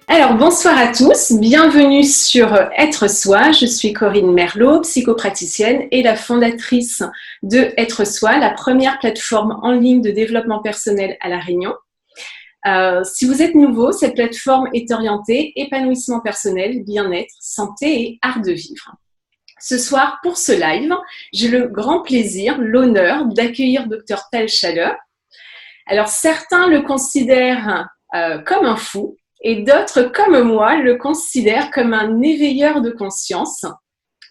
Alors, bonsoir à tous, bienvenue sur Être Soi. Je suis Corinne Merlot, psychopraticienne et la fondatrice de Être Soi, la première plateforme en ligne de développement personnel à La Réunion. Si vous êtes nouveau, cette plateforme est orientée épanouissement personnel, bien-être, santé et art de vivre. Ce soir, pour ce live, j'ai le grand plaisir, l'honneur d'accueillir Dr Tal Chaleur. Alors, certains le considèrent comme un fou, et d'autres, comme moi, le considèrent comme un éveilleur de conscience.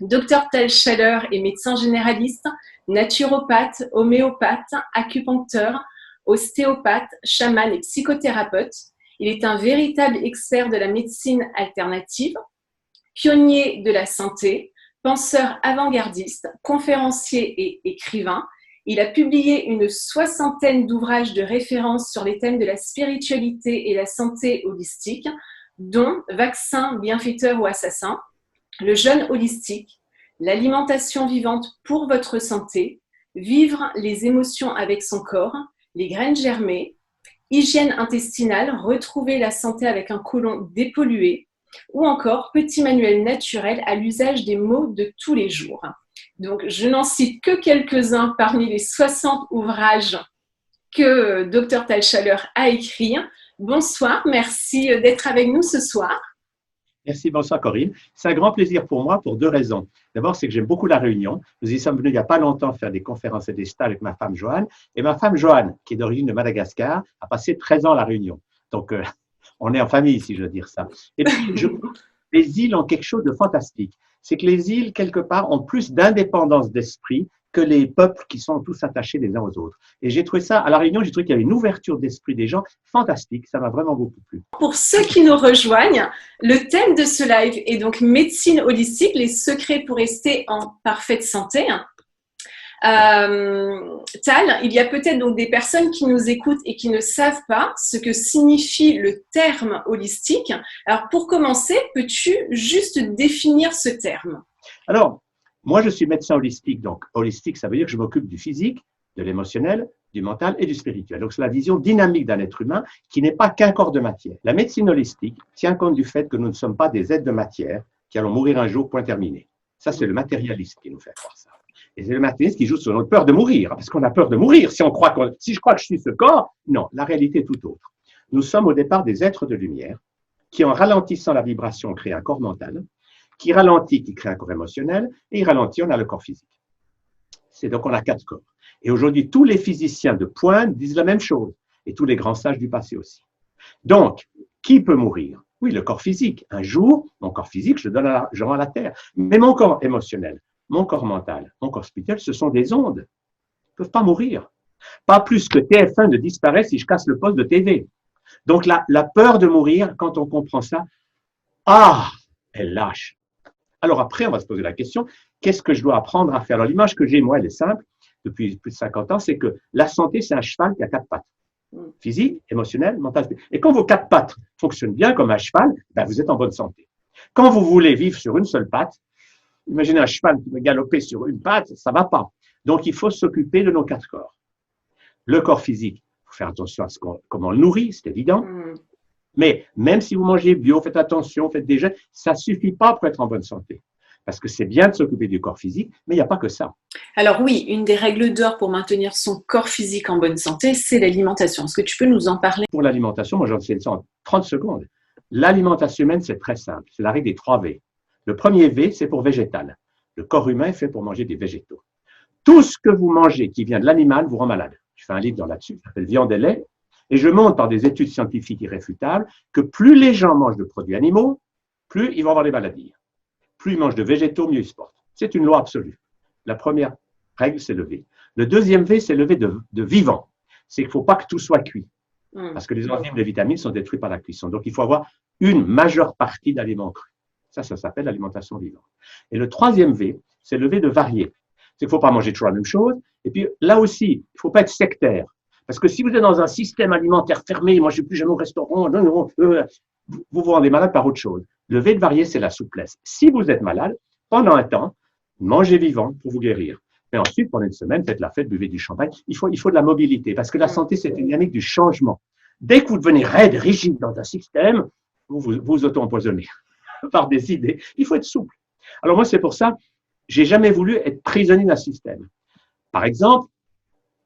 Dr Tal Chaleur est médecin généraliste, naturopathe, homéopathe, acupuncteur, ostéopathe, chaman et psychothérapeute. Il est un véritable expert de la médecine alternative, pionnier de la santé, penseur avant-gardiste, conférencier et écrivain. Il a publié une 60aine d'ouvrages de référence sur les thèmes de la spiritualité et la santé holistique, dont Vaccin, bienfaiteur ou assassin, le jeûne holistique, l'alimentation vivante pour votre santé, vivre les émotions avec son corps, les graines germées, hygiène intestinale, retrouver la santé avec un côlon dépollué, ou encore petit manuel naturel à l'usage des mots de tous les jours. Donc, je n'en cite que quelques-uns parmi les 60 ouvrages que Dr Tal Chaleur a écrits. Bonsoir, merci d'être avec nous ce soir. Merci, bonsoir Corinne. C'est un grand plaisir pour moi pour deux raisons. D'abord, c'est que j'aime beaucoup La Réunion. Nous y sommes venus il n'y a pas longtemps faire des conférences et des stages avec ma femme Joanne. Et ma femme Joanne, qui est d'origine de Madagascar, a passé 13 ans à La Réunion. Donc, on est en famille, si je veux dire ça. Et puis, les îles ont quelque chose de fantastique. C'est que les îles, quelque part, ont plus d'indépendance d'esprit que les peuples qui sont tous attachés les uns aux autres. Et j'ai trouvé ça, à La Réunion, j'ai trouvé qu'il y avait une ouverture d'esprit des gens fantastique. Ça m'a vraiment beaucoup plu. Pour ceux qui nous rejoignent, le thème de ce live est donc médecine holistique, les secrets pour rester en parfaite santé. Tal, il y a peut-être donc des personnes qui nous écoutent et qui ne savent pas ce que signifie le terme holistique. Alors, pour commencer, peux-tu juste définir ce terme? Alors, moi, je suis médecin holistique. Donc, holistique, ça veut dire que je m'occupe du physique, de l'émotionnel, du mental et du spirituel. Donc, c'est la vision dynamique d'un être humain qui n'est pas qu'un corps de matière. La médecine holistique tient compte du fait que nous ne sommes pas des êtres de matière qui allons mourir un jour, point terminé. Ça, c'est le matérialiste qui nous fait croire ça. Et c'est le matérialiste qui joue sur notre peur de mourir, parce qu'on a peur de mourir. Si je crois que je suis ce corps, non, la réalité est tout autre. Nous sommes au départ des êtres de lumière qui, en ralentissant la vibration, créent un corps mental, qui ralentit, qui crée un corps émotionnel, et il ralentit, on a le corps physique. C'est donc, on a 4 corps. Et aujourd'hui, tous les physiciens de pointe disent la même chose, et tous les grands sages du passé aussi. Donc, qui peut mourir? Oui, le corps physique. Un jour, mon corps physique, je rends à la terre. Mais mon corps émotionnel, mon corps mental, mon corps spirituel, ce sont des ondes. Ils ne peuvent pas mourir. Pas plus que TF1 ne disparaît si je casse le poste de TV. Donc, la peur de mourir, quand on comprend ça, elle lâche. Alors après, on va se poser la question, qu'est-ce que je dois apprendre à faire? Alors l'image que j'ai, moi, elle est simple, depuis plus de 50 ans, c'est que la santé, c'est un cheval qui a 4 pattes. Physique, émotionnel, mental. Et quand vos 4 pattes fonctionnent bien comme un cheval, vous êtes en bonne santé. Quand vous voulez vivre sur une seule patte, imaginez un cheval qui veut galoper sur une patte, ça ne va pas. Donc il faut s'occuper de nos 4 corps. Le corps physique, il faut faire attention à comment on le nourrit, c'est évident. Mais même si vous mangez bio, faites attention, faites des jeûnes, ça ne suffit pas pour être en bonne santé. Parce que c'est bien de s'occuper du corps physique, mais il n'y a pas que ça. Alors oui, une des règles d'or pour maintenir son corps physique en bonne santé, c'est l'alimentation. Est-ce que tu peux nous en parler? Pour l'alimentation, moi j'en sais ça en 30 secondes. L'alimentation humaine, c'est très simple. C'est la règle des 3 V. Le premier V, c'est pour végétal. Le corps humain est fait pour manger des végétaux. Tout ce que vous mangez qui vient de l'animal vous rend malade. Je fais un livre là-dessus, ça s'appelle Viande et lait. Et je montre par des études scientifiques irréfutables que plus les gens mangent de produits animaux, plus ils vont avoir des maladies. Plus ils mangent de végétaux, mieux ils se portent. C'est une loi absolue. La première règle, c'est le V. Le deuxième V, c'est le V de vivant. C'est qu'il ne faut pas que tout soit cuit. Parce que les enzymes, les vitamines sont détruites par la cuisson. Donc, il faut avoir une majeure partie d'aliments crus. Ça s'appelle l'alimentation vivante. Et le troisième V, c'est le V de varier. C'est qu'il ne faut pas manger toujours la même chose. Et puis, là aussi, il ne faut pas être sectaire. Parce que si vous êtes dans un système alimentaire fermé, moi je ne suis plus jamais au restaurant, vous vous rendez malade par autre chose. Le V de varier, c'est la souplesse. Si vous êtes malade, pendant un temps, mangez vivant pour vous guérir. Mais ensuite, pendant une semaine, faites la fête, buvez du champagne. Il faut de la mobilité, parce que la santé, c'est une dynamique du changement. Dès que vous devenez raide, rigide dans un système, vous auto-empoisonnez par des idées. Il faut être souple. Alors moi, c'est pour ça, j'ai jamais voulu être prisonnier d'un système. Par exemple,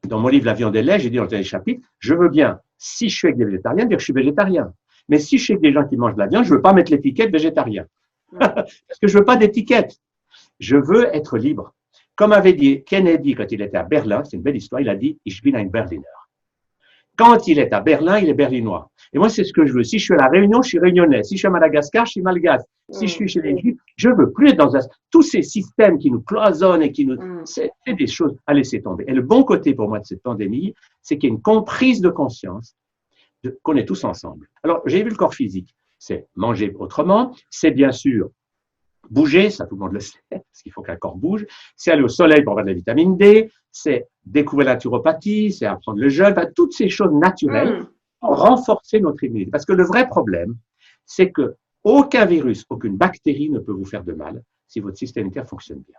dans mon livre La viande et le lait, j'ai dit dans le dernier chapitre, je veux bien, si je suis avec des végétariens, dire que je suis végétarien. Mais si je suis avec des gens qui mangent de la viande, je veux pas mettre l'étiquette végétarien. Parce que je veux pas d'étiquette. Je veux être libre. Comme avait dit Kennedy quand il était à Berlin, c'est une belle histoire, il a dit « Ich bin ein Berliner ». Quand il est à Berlin, il est berlinois. Et moi, c'est ce que je veux. Si je suis à La Réunion, je suis réunionnais. Si je suis à Madagascar, je suis malgache. Si je suis chez les Juifs, je veux plus être dans tous ces systèmes qui nous cloisonnent et qui nous… C'est des choses à laisser tomber. Et le bon côté pour moi de cette pandémie, c'est qu'il y a une prise de conscience qu'on est tous ensemble. Alors, j'ai vu le corps physique. C'est manger autrement. C'est bien sûr bouger, ça tout le monde le sait, parce qu'il faut qu'un corps bouge, c'est aller au soleil pour avoir de la vitamine D, c'est découvrir la naturopathie, c'est apprendre le jeûne, enfin, toutes ces choses naturelles pour renforcer notre immunité. Parce que le vrai problème, c'est que aucun virus, aucune bactérie ne peut vous faire de mal si votre système immunitaire fonctionne bien.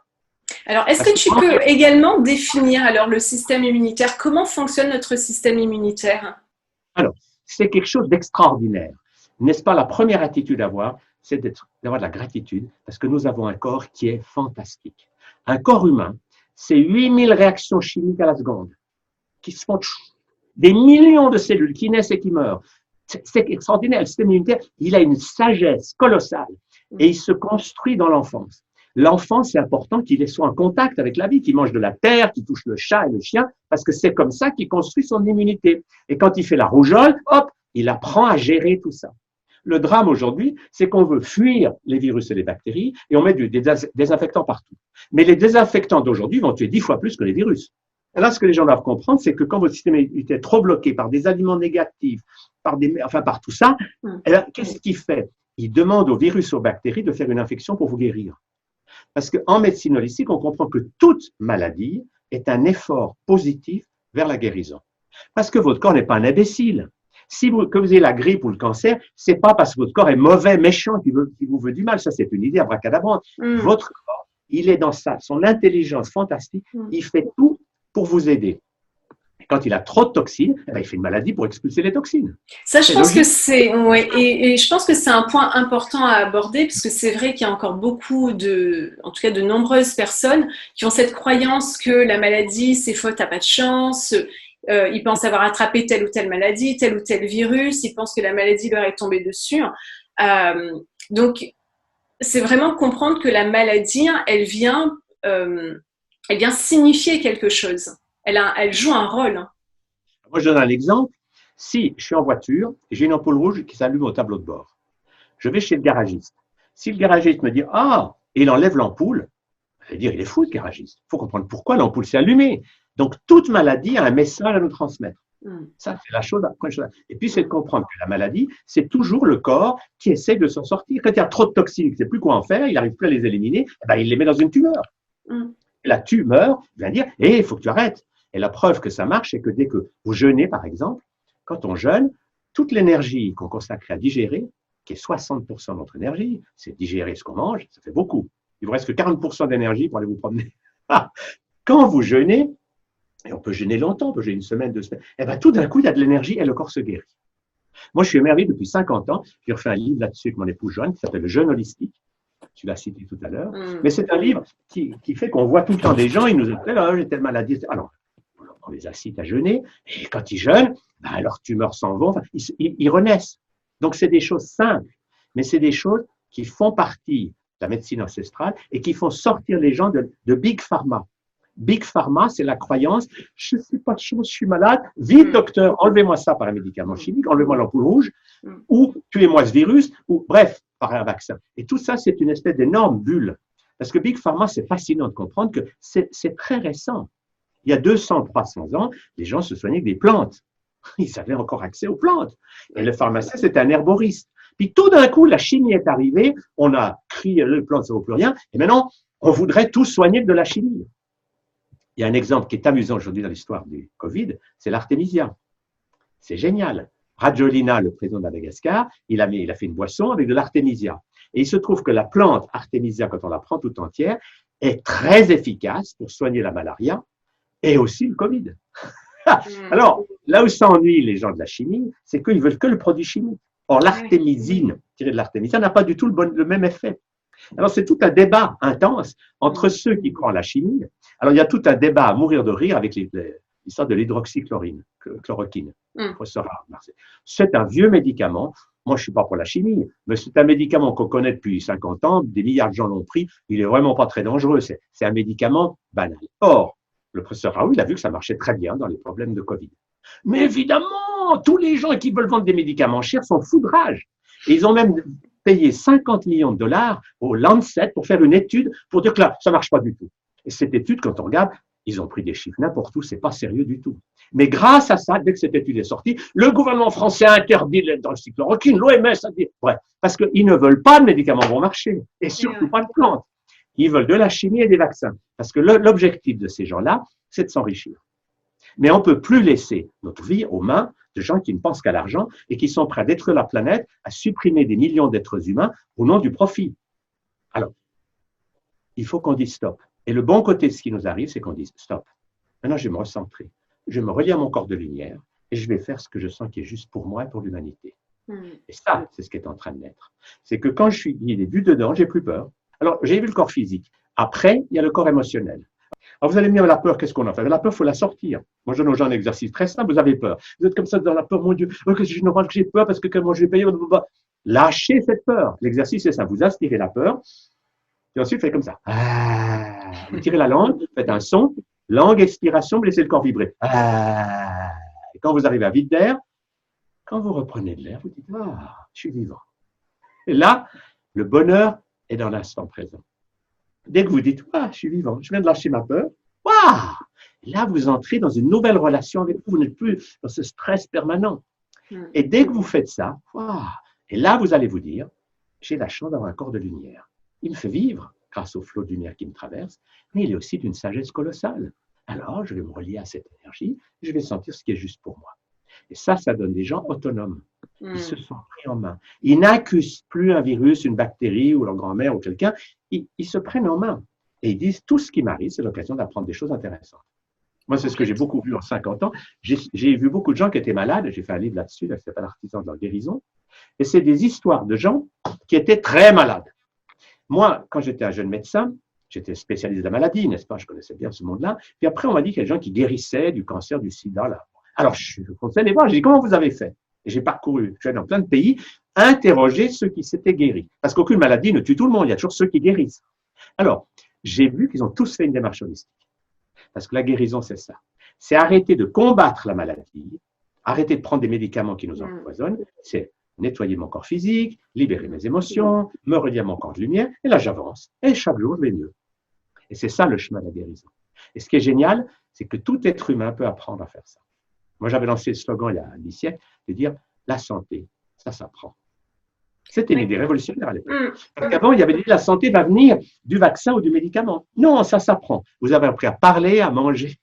Alors, est-ce que tu peux également définir alors le système immunitaire? Comment fonctionne notre système immunitaire? Alors, c'est quelque chose d'extraordinaire. N'est-ce pas la première attitude à avoir? C'est d'avoir de la gratitude parce que nous avons un corps qui est fantastique. Un corps humain, c'est 8000 réactions chimiques à la seconde qui se font des millions de cellules qui naissent et qui meurent. C'est extraordinaire. Le système immunitaire, il a une sagesse colossale et il se construit dans l'enfance. L'enfant, c'est important qu'il soit en contact avec la vie, qu'il mange de la terre, qu'il touche le chat et le chien parce que c'est comme ça qu'il construit son immunité. Et quand il fait la rougeole, hop, il apprend à gérer tout ça. Le drame aujourd'hui, c'est qu'on veut fuir les virus et les bactéries et on met des désinfectants partout. Mais les désinfectants d'aujourd'hui vont tuer 10 fois plus que les virus. Et là, ce que les gens doivent comprendre, c'est que quand votre système immunitaire est trop bloqué par des aliments négatifs, par tout ça, qu'est-ce qu'il fait? Il demande aux virus, aux bactéries de faire une infection pour vous guérir. Parce qu'en médecine holistique, on comprend que toute maladie est un effort positif vers la guérison. Parce que votre corps n'est pas un imbécile. Que vous ayez la grippe ou le cancer, c'est pas parce que votre corps est mauvais, méchant, qui vous veut du mal. Ça, c'est une idée abracadabrante. Votre corps, il est dans son intelligence fantastique. Il fait tout pour vous aider. Et quand il a trop de toxines, il fait une maladie pour expulser les toxines. Ça, je pense que c'est, ouais, et je pense que c'est un point important à aborder parce que c'est vrai qu'il y a encore beaucoup en tout cas de nombreuses personnes qui ont cette croyance que la maladie, c'est faute à pas de chance. Ils pensent avoir attrapé telle ou telle maladie, tel ou tel virus, ils pensent que la maladie leur est tombée dessus. Donc, c'est vraiment comprendre que la maladie, elle vient signifier quelque chose. Elle joue un rôle. Moi, je donne un exemple. Si je suis en voiture et j'ai une ampoule rouge qui s'allume au tableau de bord, je vais chez le garagiste. Si le garagiste me dit « Ah !» et il enlève l'ampoule, je vais dire « Il est fou, le garagiste. Il faut comprendre pourquoi l'ampoule s'est allumée. » Donc, toute maladie a un message à nous transmettre. Ça, c'est la chose. Et puis, c'est de comprendre que la maladie, c'est toujours le corps qui essaie de s'en sortir. Quand il y a trop de toxines, il ne sait plus quoi en faire, il n'arrive plus à les éliminer, il les met dans une tumeur. La tumeur vient dire « il faut que tu arrêtes ». Et la preuve que ça marche, c'est que dès que vous jeûnez, par exemple, quand on jeûne, toute l'énergie qu'on consacre à digérer, qui est 60% de notre énergie, c'est digérer ce qu'on mange, ça fait beaucoup. Il vous reste que 40% d'énergie pour aller vous promener. Quand vous jeûnez, et on peut jeûner longtemps, on peut jeûner une semaine, 2 semaines, tout d'un coup, il y a de l'énergie et le corps se guérit. Moi, je suis émerveillé depuis 50 ans. J'ai refait un livre là-dessus avec mon épouse Joanne qui s'appelle Le jeûne holistique. Tu l'as cité tout à l'heure. Mais c'est un livre qui fait qu'on voit tout le temps des gens, ils nous disent « j'ai telle maladie ». Alors, on les incite à jeûner. Et quand ils jeûnent, leurs tumeurs s'en vont. Ils renaissent. Donc, c'est des choses simples. Mais c'est des choses qui font partie de la médecine ancestrale et qui font sortir les gens de Big Pharma. Big Pharma, c'est la croyance, je ne sais pas de chose, je suis malade, vite docteur, enlevez-moi ça par un médicament chimique, enlevez-moi l'ampoule rouge, ou tuez-moi ce virus, ou bref, par un vaccin. Et tout ça, c'est une espèce d'énorme bulle. Parce que Big Pharma, c'est fascinant de comprendre que c'est très récent. Il y a 200, 300 ans, les gens se soignaient avec des plantes. Ils avaient encore accès aux plantes. Et le pharmacien, c'était un herboriste. Puis tout d'un coup, la chimie est arrivée, on a crié, les plantes, ça ne vaut plus rien, et maintenant, on voudrait tous soigner de la chimie. Il y a un exemple qui est amusant aujourd'hui dans l'histoire du Covid, c'est l'artémisia. C'est génial. Rajolina, le président de Madagascar, il a fait une boisson avec de l'artémisia. Et il se trouve que la plante artémisia, quand on la prend tout entière, est très efficace pour soigner la malaria et aussi le Covid. Alors, là où ça ennuie les gens de la chimie, c'est qu'ils veulent que le produit chimique. Or, l'artémisine, tiré de l'artémisia n'a pas du tout le même effet. Alors, c'est tout un débat intense entre ceux qui croient en la chimie. Alors, il y a tout un débat à mourir de rire avec l'histoire de l'hydroxychloroquine, professeur Marseille. C'est un vieux médicament. Moi, je ne suis pas pour la chimie, mais c'est un médicament qu'on connaît depuis 50 ans. Des milliards de gens l'ont pris. Il est vraiment pas très dangereux. C'est un médicament banal. Or, le professeur Raoult, il a vu que ça marchait très bien dans les problèmes de Covid. Mais évidemment, tous les gens qui veulent vendre des médicaments chers sont fous de rage. Et ils ont même payé 50 millions de dollars au Lancet pour faire une étude pour dire que là, ça ne marche pas du tout. Et cette étude, quand on regarde, ils ont pris des chiffres n'importe où, c'est pas sérieux du tout. Mais grâce à ça, dès que cette étude est sortie, le gouvernement français a interdit l'hydroxychloroquine, l'OMS a dit, ouais, parce qu'ils ne veulent pas de médicaments bon marché, et surtout pas de plantes. Ils veulent de la chimie et des vaccins. Parce que l'objectif de ces gens-là, c'est de s'enrichir. Mais on ne peut plus laisser notre vie aux mains de gens qui ne pensent qu'à l'argent et qui sont prêts à détruire la planète, à supprimer des millions d'êtres humains au nom du profit. Alors, il faut qu'on dise stop. Et le bon côté de ce qui nous arrive, c'est qu'on dise stop. Maintenant, je vais me recentrer. Je vais me relier à mon corps de lumière et je vais faire ce que je sens qui est juste pour moi et pour l'humanité. Et ça, c'est ce qui est en train de naître. C'est que quand je suis guidé vu dedans, j'ai plus peur. Alors, j'ai vu le corps physique. Après, il y a le corps émotionnel. Alors, vous allez me dire, la peur, qu'est-ce qu'on en fait? La peur, il faut la sortir. Moi, je donne aux gens un exercice très simple. Vous avez peur. Vous êtes comme ça dans la peur, mon Dieu, que je normal que j'ai peur parce que comment je vais payer. Lâchez cette peur. L'exercice, c'est ça. Vous aspirez la peur. Et ensuite, faites comme ça. Vous tirez la langue, faites un son. Langue, expiration, vous laissez le corps vibrer. Et quand vous arrivez à vide d'air, quand vous reprenez de l'air, vous dites, je suis vivant. Et là, le bonheur est dans l'instant présent. Dès que vous dites, je suis vivant, je viens de lâcher ma peur, là, vous entrez dans une nouvelle relation avec vous, vous n'êtes plus dans ce stress permanent. Et dès que vous faites ça, et là, vous allez vous dire, j'ai la chance d'avoir un corps de lumière. Il me fait vivre grâce au flot de lumière qui me traverse, mais il est aussi d'une sagesse colossale. Alors, je vais me relier à cette énergie, je vais sentir ce qui est juste pour moi. Et ça donne des gens autonomes. Ils se sont pris en main. Ils n'accusent plus un virus, une bactérie ou leur grand-mère ou quelqu'un. Ils se prennent en main. Et ils disent, tout ce qui m'arrive, c'est l'occasion d'apprendre des choses intéressantes. Moi, c'est ce que j'ai beaucoup vu en 50 ans. J'ai vu beaucoup de gens qui étaient malades. J'ai fait un livre là-dessus, qui s'appelle Artisan de la guérison. Et c'est des histoires de gens qui étaient très malades. Moi, quand j'étais un jeune médecin, j'étais spécialiste de la maladie, n'est-ce pas? Je connaissais bien ce monde-là. Puis après, on m'a dit qu'il y a des gens qui guérissaient du cancer, du sida. Là. Alors, je conseille les voir. J'ai dit, comment vous avez fait? Et j'ai parcouru, je suis allé dans plein de pays, interroger ceux qui s'étaient guéris. Parce qu'aucune maladie ne tue tout le monde, il y a toujours ceux qui guérissent. Alors, j'ai vu qu'ils ont tous fait une démarche holistique. Parce que la guérison, c'est ça. C'est arrêter de combattre la maladie, arrêter de prendre des médicaments qui nous empoisonnent, c'est nettoyer mon corps physique, libérer mes émotions, me relier à mon corps de lumière, et là j'avance. Et chaque jour, je vais mieux. Et c'est ça le chemin de la guérison. Et ce qui est génial, c'est que tout être humain peut apprendre à faire ça. Moi, j'avais lancé le slogan il y a 10 siècles de dire la santé, ça s'apprend. C'était une idée révolutionnaire à l'époque. Parce qu'avant, il y avait dit la santé va venir du vaccin ou du médicament. Non, ça s'apprend. Vous avez appris à parler, à manger.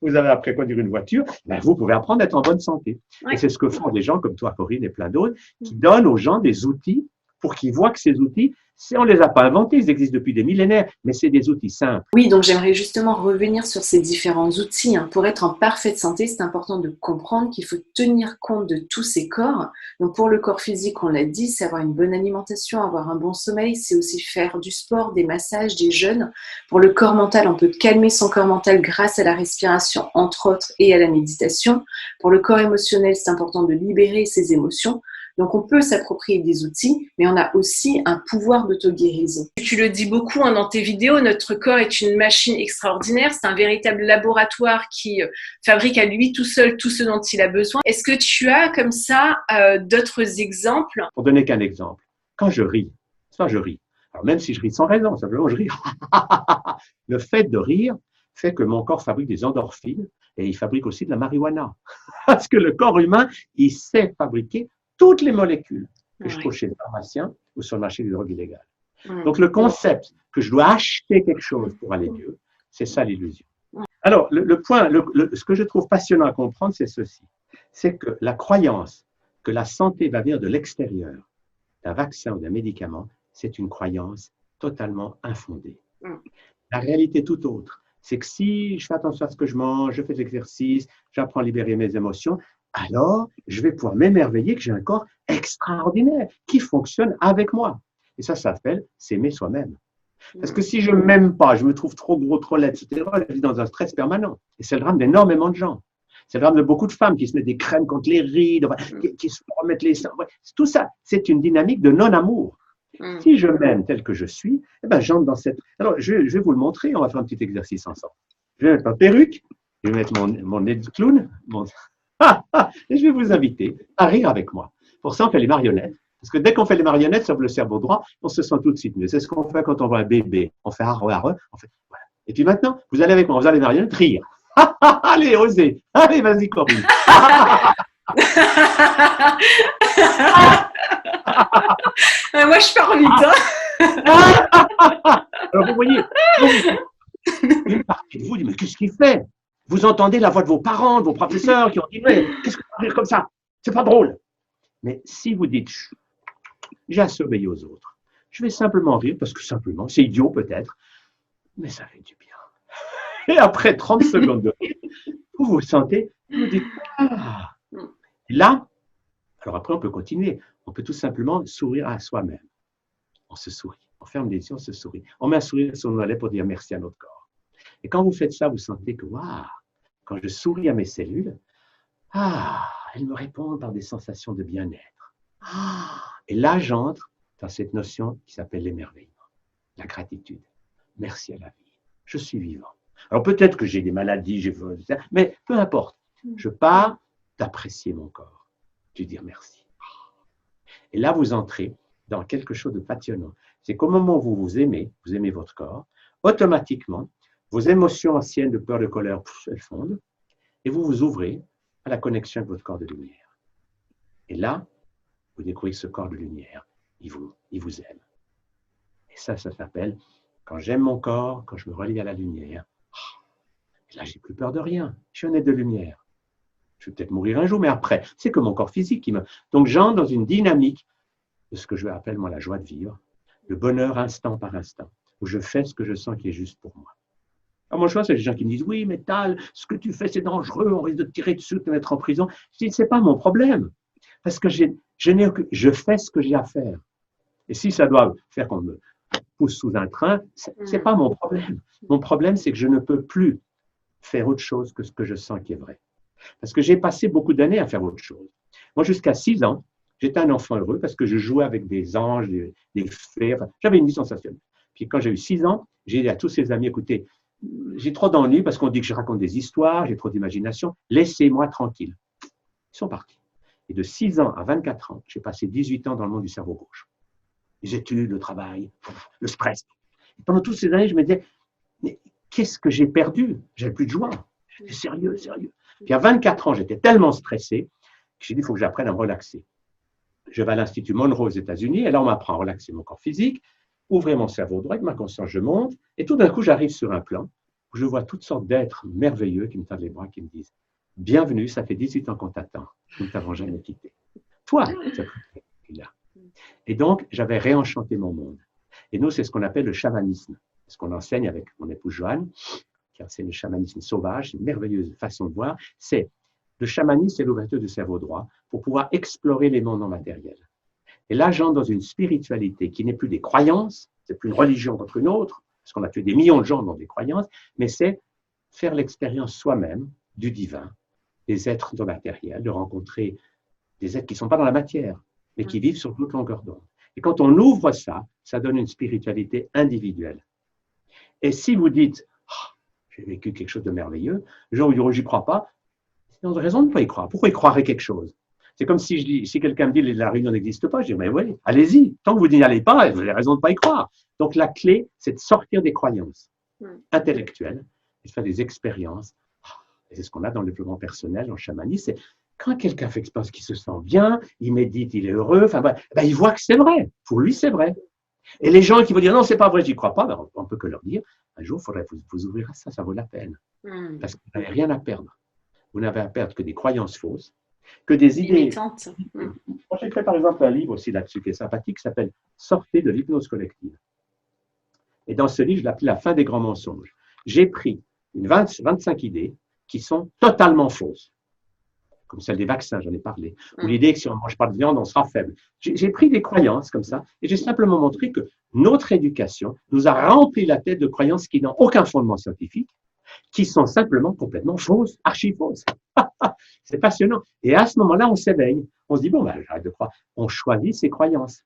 Vous avez appris à conduire une voiture. Ben, vous pouvez apprendre à être en bonne santé. Et c'est ce que font des gens comme toi, Corinne, et plein d'autres, qui donnent aux gens des outils pour qu'ils voient que ces outils, on ne les a pas inventés, ils existent depuis des millénaires, mais c'est des outils simples. Oui, donc j'aimerais justement revenir sur ces différents outils. Pour être en parfaite santé, c'est important de comprendre qu'il faut tenir compte de tous ces corps. Donc pour le corps physique, on l'a dit, c'est avoir une bonne alimentation, avoir un bon sommeil, c'est aussi faire du sport, des massages, des jeûnes. Pour le corps mental, on peut calmer son corps mental grâce à la respiration, entre autres, et à la méditation. Pour le corps émotionnel, c'est important de libérer ses émotions. Donc, on peut s'approprier des outils, mais on a aussi un pouvoir d'auto-guérison. Tu le dis beaucoup dans tes vidéos, notre corps est une machine extraordinaire. C'est un véritable laboratoire qui fabrique à lui tout seul tout ce dont il a besoin. Est-ce que tu as comme ça d'autres exemples? Pour donner qu'un exemple, quand je ris, ça je ris. Alors même si je ris sans raison, simplement je ris. Le fait de rire fait que mon corps fabrique des endorphines et il fabrique aussi de la marijuana. Parce que le corps humain, il sait fabriquer toutes les molécules que je trouve chez le pharmacien ou sur le marché des drogues illégales. Donc, le concept que je dois acheter quelque chose pour aller mieux, c'est ça l'illusion. Alors, ce que je trouve passionnant à comprendre, c'est ceci. C'est que la croyance que la santé va venir de l'extérieur, d'un vaccin ou d'un médicament, c'est une croyance totalement infondée. La réalité est tout autre. C'est que si je fais attention à ce que je mange, je fais de l'exercice, j'apprends à libérer mes émotions, alors je vais pouvoir m'émerveiller que j'ai un corps extraordinaire qui fonctionne avec moi. Et ça s'appelle s'aimer soi-même. Parce que si je ne m'aime pas, je me trouve trop gros, trop laid, etc., je vis dans un stress permanent. Et c'est le drame d'énormément de gens. C'est le drame de beaucoup de femmes qui se mettent des crèmes contre les rides, qui se remettent les seins. Tout ça, c'est une dynamique de non-amour. Si je m'aime tel que je suis, eh ben, j'entre dans cette… Alors, je vais vous le montrer, on va faire un petit exercice ensemble. Je vais mettre ma perruque, je vais mettre mon nez de clown, et je vais vous inviter à rire avec moi. Pour ça, on fait les marionnettes. Parce que dès qu'on fait les marionnettes sur le cerveau droit, on se sent tout de suite mieux. C'est ce qu'on fait quand on voit un bébé. On fait arre, arre, on fait voilà. Et puis maintenant, vous allez avec moi, vous allez les marionnettes, rire. Allez, osez. Allez, vas-y, Corinne. Moi, je pars vite. Alors, vous voyez, une partie de vous dit, mais qu'est-ce qu'il fait? Vous entendez la voix de vos parents, de vos professeurs qui ont dit, mais qu'est-ce que tu vas rire comme ça? C'est pas drôle. Mais si vous dites, j'ai à surveiller aux autres, je vais simplement rire, parce que simplement, c'est idiot peut-être, mais ça fait du bien. Et après 30 secondes de rire, vous vous sentez, vous dites, ah. Et là, alors après on peut continuer, on peut tout simplement sourire à soi-même. On se sourit, on ferme les yeux, on se sourit. On met un sourire sur nos lèvres pour dire merci à notre corps. Et quand vous faites ça, vous sentez que, waouh, quand je souris à mes cellules, elles me répondent par des sensations de bien-être. Et là, j'entre dans cette notion qui s'appelle l'émerveillement, la gratitude. Merci à la vie. Je suis vivant. Alors peut-être que j'ai des maladies, mais peu importe. Je pars d'apprécier mon corps, de dire merci. Et là, vous entrez dans quelque chose de passionnant. C'est qu'au moment où vous aimez votre corps, automatiquement, vos émotions anciennes de peur, de colère, elles fondent, et vous vous ouvrez à la connexion avec votre corps de lumière. Et là, vous découvrez ce corps de lumière, il vous aime. Et ça s'appelle, quand j'aime mon corps, quand je me relie à la lumière, là, j'ai plus peur de rien. Je suis un être de lumière. Je vais peut-être mourir un jour, mais après, c'est que mon corps physique qui me… Donc, j'entre dans une dynamique de ce que je appelle, moi, la joie de vivre, le bonheur instant par instant, où je fais ce que je sens qui est juste pour moi. Alors, moi, je vois, c'est des gens qui me disent, oui, mais Tal, ce que tu fais, c'est dangereux, on risque de te tirer dessus, de te mettre en prison. Je dis, c'est pas mon problème. Parce que je fais ce que j'ai à faire. Et si ça doit faire qu'on me pousse sous un train, c'est pas mon problème. Mon problème, c'est que je ne peux plus faire autre chose que ce que je sens qui est vrai. Parce que j'ai passé beaucoup d'années à faire autre chose. Moi, jusqu'à 6 ans, j'étais un enfant heureux parce que je jouais avec des anges, des fées. Enfin, j'avais une vie sensationnelle. Puis quand j'ai eu 6 ans, j'ai dit à tous ces amis, écoutez, j'ai trop d'ennuis parce qu'on dit que je raconte des histoires, j'ai trop d'imagination, laissez-moi tranquille. Ils sont partis. Et de 6 ans à 24 ans, j'ai passé 18 ans dans le monde du cerveau gauche. Les études, le travail, le stress. Et pendant toutes ces années, je me disais, mais qu'est-ce que j'ai perdu? J'avais plus de joie. J'étais sérieux. Puis à 24 ans, j'étais tellement stressé que j'ai dit, il faut que j'apprenne à me relaxer. Je vais à l'Institut Monroe aux États-Unis, et là, on m'apprend à relaxer mon corps physique, ouvrir mon cerveau droit, avec ma conscience, je monte, et tout d'un coup, j'arrive sur un plan où je vois toutes sortes d'êtres merveilleux qui me tendent les bras, qui me disent, bienvenue, ça fait 18 ans qu'on t'attend, nous ne t'avons jamais quitté. Toi, tu as pris là. Et donc, j'avais réenchanté mon monde. Et nous, c'est ce qu'on appelle le chamanisme, ce qu'on enseigne avec mon épouse Joanne, qui enseigne le chamanisme sauvage, une merveilleuse façon de voir, c'est le chamanisme, c'est l'ouverture du cerveau droit pour pouvoir explorer les mondes non matériels. Et là, j'entre dans une spiritualité qui n'est plus des croyances, c'est plus une religion contre une autre, parce qu'on a tué des millions de gens dans des croyances, mais c'est faire l'expérience soi-même du divin, des êtres non matériels, de rencontrer des êtres qui ne sont pas dans la matière, mais qui vivent sur toute longueur d'onde. Et quand on ouvre ça, ça donne une spiritualité individuelle. Et si vous dites, oh, j'ai vécu quelque chose de merveilleux, les gens vous diront, j'y crois pas, ils ont raison de ne pas y croire. Pourquoi ils croiraient quelque chose? C'est comme si quelqu'un me dit la réunion n'existe pas, je dis mais oui, allez-y. Tant que vous n'y allez pas, vous avez raison de ne pas y croire. Donc la clé, c'est de sortir des croyances intellectuelles et de faire des expériences. Et c'est ce qu'on a dans le développement personnel, en chamanisme, c'est quand quelqu'un fait expérience qu'il se sent bien, il médite, il est heureux, enfin, il voit que c'est vrai. Pour lui, c'est vrai. Et les gens qui vont dire non, c'est pas vrai, j'y crois pas, ben, on peut que leur dire un jour, il faudrait vous ouvrir à ça, ça vaut la peine. Parce que vous n'avez rien à perdre. Vous n'avez à perdre que des croyances fausses, que des idées. Moi, j'ai fait par exemple un livre aussi là-dessus qui est sympathique, qui s'appelle Sortez de l'hypnose collective. Et dans ce livre, je l'appelle La fin des grands mensonges. J'ai pris 25 idées qui sont totalement fausses. comme celle des vaccins, j'en ai parlé, ou l'idée que si on ne mange pas de viande, on sera faible. J'ai pris des croyances comme ça, et j'ai simplement montré que notre éducation nous a rempli la tête de croyances qui n'ont aucun fondement scientifique, qui sont simplement complètement fausses, archi fausses. C'est passionnant. Et à ce moment-là, on s'éveille. On se dit, bon, ben, j'arrête de croire. On choisit ses croyances.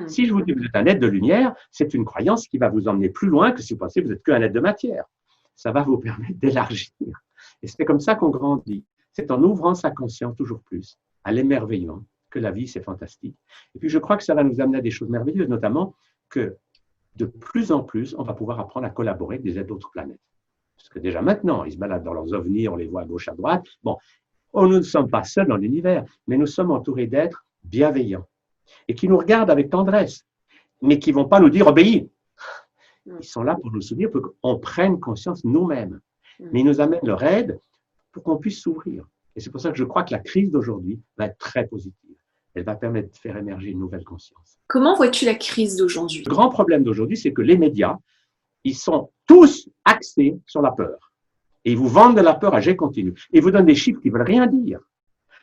Si je vous dis que vous êtes un être de lumière, c'est une croyance qui va vous emmener plus loin que si vous pensez que vous n'êtes qu'un être de matière. Ça va vous permettre d'élargir. Et c'est comme ça qu'on grandit. C'est en ouvrant sa conscience toujours plus à l'émerveillement que la vie, c'est fantastique. Et puis, je crois que ça va nous amener à des choses merveilleuses, notamment que de plus en plus, on va pouvoir apprendre à collaborer avec des êtres d'autres planètes. Parce que déjà maintenant, ils se baladent dans leurs ovnis, on les voit à gauche, à droite. Bon, nous ne sommes pas seuls dans l'univers, mais nous sommes entourés d'êtres bienveillants et qui nous regardent avec tendresse, mais qui ne vont pas nous dire obéis. Ils sont là pour nous soutenir, pour qu'on prenne conscience nous-mêmes. Mais ils nous amènent leur aide pour qu'on puisse s'ouvrir. Et c'est pour ça que je crois que la crise d'aujourd'hui va être très positive. Elle va permettre de faire émerger une nouvelle conscience. Comment vois-tu la crise d'aujourd'hui? Le grand problème d'aujourd'hui, c'est que les médias, ils sont tous axés sur la peur. Et ils vous vendent de la peur à jet continu. Et ils vous donnent des chiffres qui ne veulent rien dire.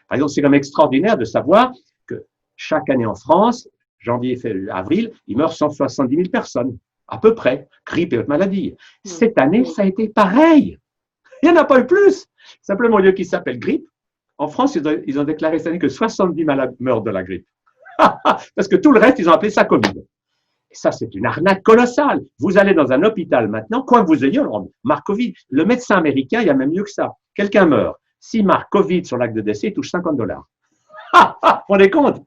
Par exemple, c'est quand même extraordinaire de savoir que chaque année en France, janvier, février, avril, il meurt 170 000 personnes, à peu près, grippe et autres maladies. Cette année, ça a été pareil. Il n'y en a pas eu plus. Simplement, au lieu qu'il s'appelle grippe, en France, ils ont déclaré cette année que 70 malades meurent de la grippe. Parce que tout le reste, ils ont appelé ça Covid. Et ça, c'est une arnaque colossale. Vous allez dans un hôpital maintenant, quoi que vous ayez, on marque Covid. Le médecin américain, il y a même mieux que ça. Quelqu'un meurt. S'il marque Covid sur l'acte de décès, il touche $50. Vous vous rendez compte?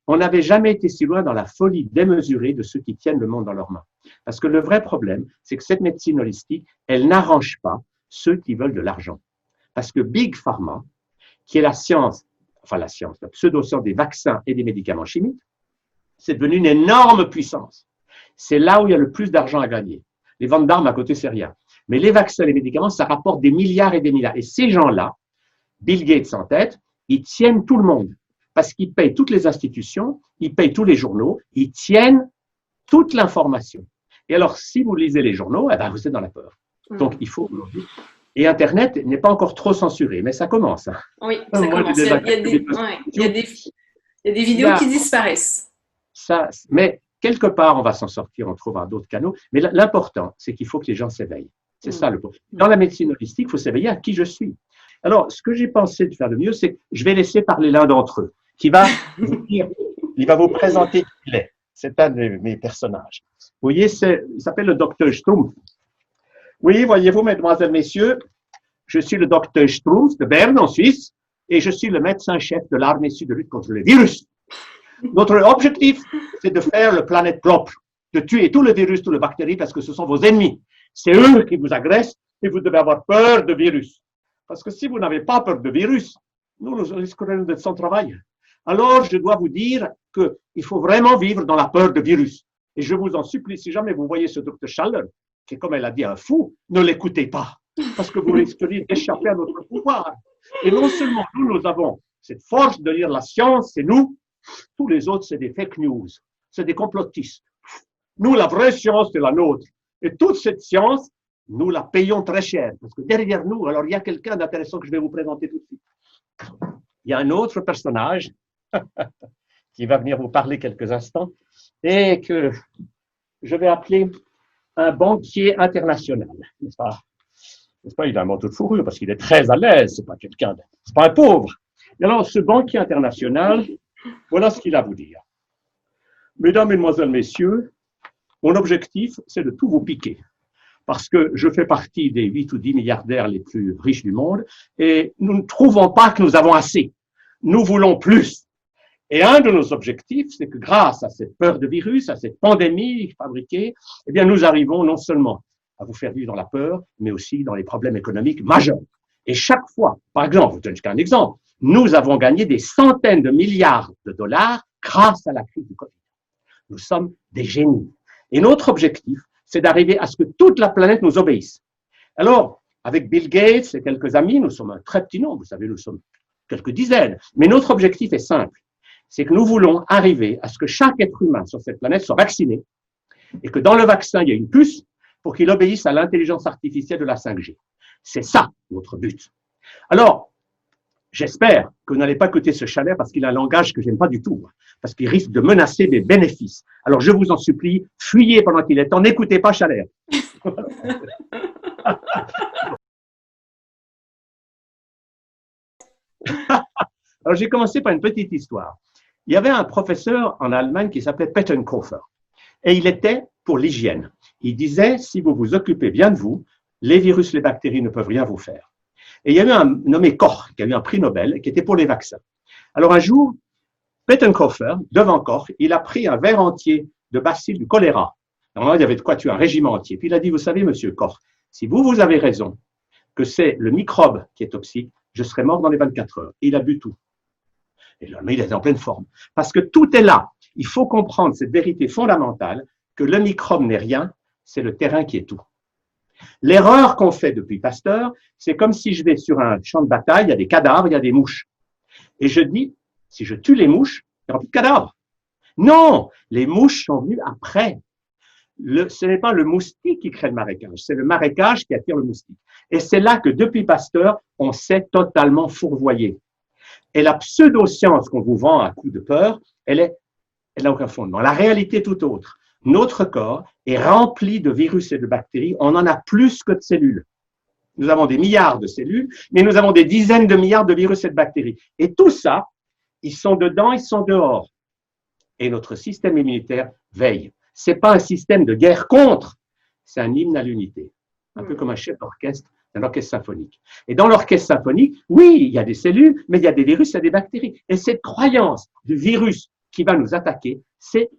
On n'avait jamais été si loin dans la folie démesurée de ceux qui tiennent le monde dans leurs mains. Parce que le vrai problème, c'est que cette médecine holistique, elle n'arrange pas ceux qui veulent de l'argent. Parce que Big Pharma, qui est la science, la pseudo-science des vaccins et des médicaments chimiques, c'est devenu une énorme puissance. C'est là où il y a le plus d'argent à gagner. Les ventes d'armes à côté, c'est rien. Mais les vaccins et les médicaments, ça rapporte des milliards et des milliards. Et ces gens-là, Bill Gates en tête, ils tiennent tout le monde. Parce qu'ils payent toutes les institutions, ils payent tous les journaux, ils tiennent toute l'information. Et alors, si vous lisez les journaux, eh ben, vous êtes dans la peur. Donc, il faut aujourd'hui. Et Internet n'est pas encore trop censuré, mais ça commence. Oui, ça commence. Il y a des vidéos qui disparaissent. Mais quelque part, on va s'en sortir, on trouvera d'autres canaux. Mais l'important, c'est qu'il faut que les gens s'éveillent. C'est ça le point. Dans la médecine holistique, il faut s'éveiller à qui je suis. Alors, ce que j'ai pensé de faire le mieux, c'est que je vais laisser parler l'un d'entre eux, qui va vous dire, il va vous présenter qui il est. C'est un de mes personnages. Vous voyez, il s'appelle le docteur Schtroumpf. Oui, voyez-vous, mesdemoiselles, messieurs, je suis le docteur Schtroumpf de Berne, en Suisse, et je suis le médecin-chef de l'armée sud de lutte contre le virus. Notre objectif, c'est de faire le planète propre, de tuer tous les virus, tous les bactéries, parce que ce sont vos ennemis. C'est eux qui vous agressent et vous devez avoir peur de virus. Parce que si vous n'avez pas peur de virus, nous risquerions d'être sans travail. Alors, je dois vous dire qu'il faut vraiment vivre dans la peur de virus. Et je vous en supplie, si jamais vous voyez ce docteur Schaller, qui est, comme elle a dit, un fou, ne l'écoutez pas, parce que vous risqueriez d'échapper à notre pouvoir. Et non seulement nous avons cette force de lire la science, c'est nous, tous les autres, c'est des fake news, c'est des complotistes. Nous, la vraie science, c'est la nôtre. Et toute cette science, nous la payons très cher, parce que derrière nous, alors il y a quelqu'un d'intéressant que je vais vous présenter tout de suite. Il y a un autre personnage qui va venir vous parler quelques instants et que je vais appeler un banquier international, n'est-ce pas? N'est-ce pas? Il a un manteau de fourrure parce qu'il est très à l'aise, c'est pas quelqu'un, c'est pas un pauvre. Et alors, ce banquier international, voilà ce qu'il a à vous dire. Mesdames, Mesdemoiselles, Messieurs, mon objectif, c'est de tout vous piquer. Parce que je fais partie des 8 ou 10 milliardaires les plus riches du monde et nous ne trouvons pas que nous avons assez. Nous voulons plus. Et un de nos objectifs, c'est que grâce à cette peur de virus, à cette pandémie fabriquée, eh bien, nous arrivons non seulement à vous faire vivre dans la peur, mais aussi dans les problèmes économiques majeurs. Et chaque fois, par exemple, je vous donne juste un exemple, nous avons gagné des centaines de milliards de dollars grâce à la crise du Covid. Nous sommes des génies. Et notre objectif, c'est d'arriver à ce que toute la planète nous obéisse. Alors, avec Bill Gates et quelques amis, nous sommes un très petit nombre, vous savez, nous sommes quelques dizaines, mais notre objectif est simple, c'est que nous voulons arriver à ce que chaque être humain sur cette planète soit vacciné et que dans le vaccin, il y ait une puce pour qu'il obéisse à l'intelligence artificielle de la 5G. C'est ça notre but. Alors, j'espère que vous n'allez pas écouter ce Chalère parce qu'il a un langage que je n'aime pas du tout, parce qu'il risque de menacer mes bénéfices. Alors, je vous en supplie, fuyez pendant qu'il est temps, n'écoutez pas Chalère. Alors, j'ai commencé par une petite histoire. Il y avait un professeur en Allemagne qui s'appelait Pettenkofer, et il était pour l'hygiène. Il disait, si vous vous occupez bien de vous, les virus, les bactéries ne peuvent rien vous faire. Et il y a eu un nommé Koch, qui a eu un prix Nobel, qui était pour les vaccins. Alors un jour, Pettenkofer, devant Koch, il a pris un verre entier de bacilles du choléra. Normalement, il y avait de quoi tuer un régiment entier. Puis il a dit, vous savez, monsieur Koch, si vous avez raison que c'est le microbe qui est toxique, je serai mort dans les 24 heures. Et il a bu tout. Et le lendemain, il est en pleine forme. Parce que tout est là. Il faut comprendre cette vérité fondamentale que le microbe n'est rien, c'est le terrain qui est tout. L'erreur qu'on fait depuis Pasteur, c'est comme si je vais sur un champ de bataille, il y a des cadavres, il y a des mouches. Et je dis, si je tue les mouches, il n'y aura plus de cadavres. Non, les mouches sont venues après. Ce n'est pas le moustique qui crée le marécage, c'est le marécage qui attire le moustique. Et c'est là que depuis Pasteur, on s'est totalement fourvoyé. Et la pseudo-science qu'on vous vend à coup de peur, elle n'a aucun fondement. La réalité est tout autre. Notre corps est rempli de virus et de bactéries. On en a plus que de cellules. Nous avons des milliards de cellules, mais nous avons des dizaines de milliards de virus et de bactéries. Et tout ça, ils sont dedans, ils sont dehors. Et notre système immunitaire veille. C'est pas un système de guerre contre, c'est un hymne à l'unité. Un peu comme un chef d'orchestre d'un orchestre symphonique. Et dans l'orchestre symphonique, oui, il y a des cellules, mais il y a des virus et des bactéries. Et cette croyance du virus qui va nous attaquer, c'est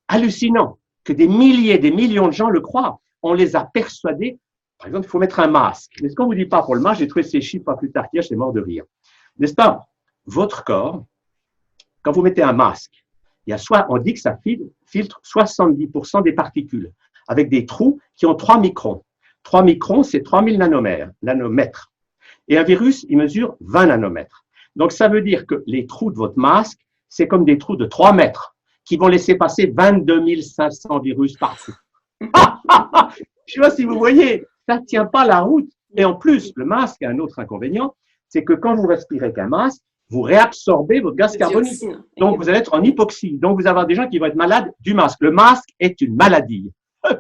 hallucinant que des milliers, des millions de gens le croient. On les a persuadés. Par exemple, il faut mettre un masque. Mais ce qu'on vous dit pas pour le masque, j'ai trouvé ces chiffres pas plus tard qu'hier, j'étais mort de rire. N'est-ce pas? Votre corps, quand vous mettez un masque, il y a on dit que ça filtre 70% des particules, avec des trous qui ont 3 microns. 3 microns, c'est 3000 nanomètres. Et un virus, il mesure 20 nanomètres. Donc, ça veut dire que les trous de votre masque, c'est comme des trous de 3 mètres qui vont laisser passer 22 500 virus partout. Je ne sais pas si vous voyez, ça ne tient pas la route. Et en plus, le masque a un autre inconvénient, c'est que quand vous respirez avec un masque, vous réabsorbez votre gaz carbonique. Donc, vous allez être en hypoxie. Donc, vous allez avoir des gens qui vont être malades du masque. Le masque est une maladie,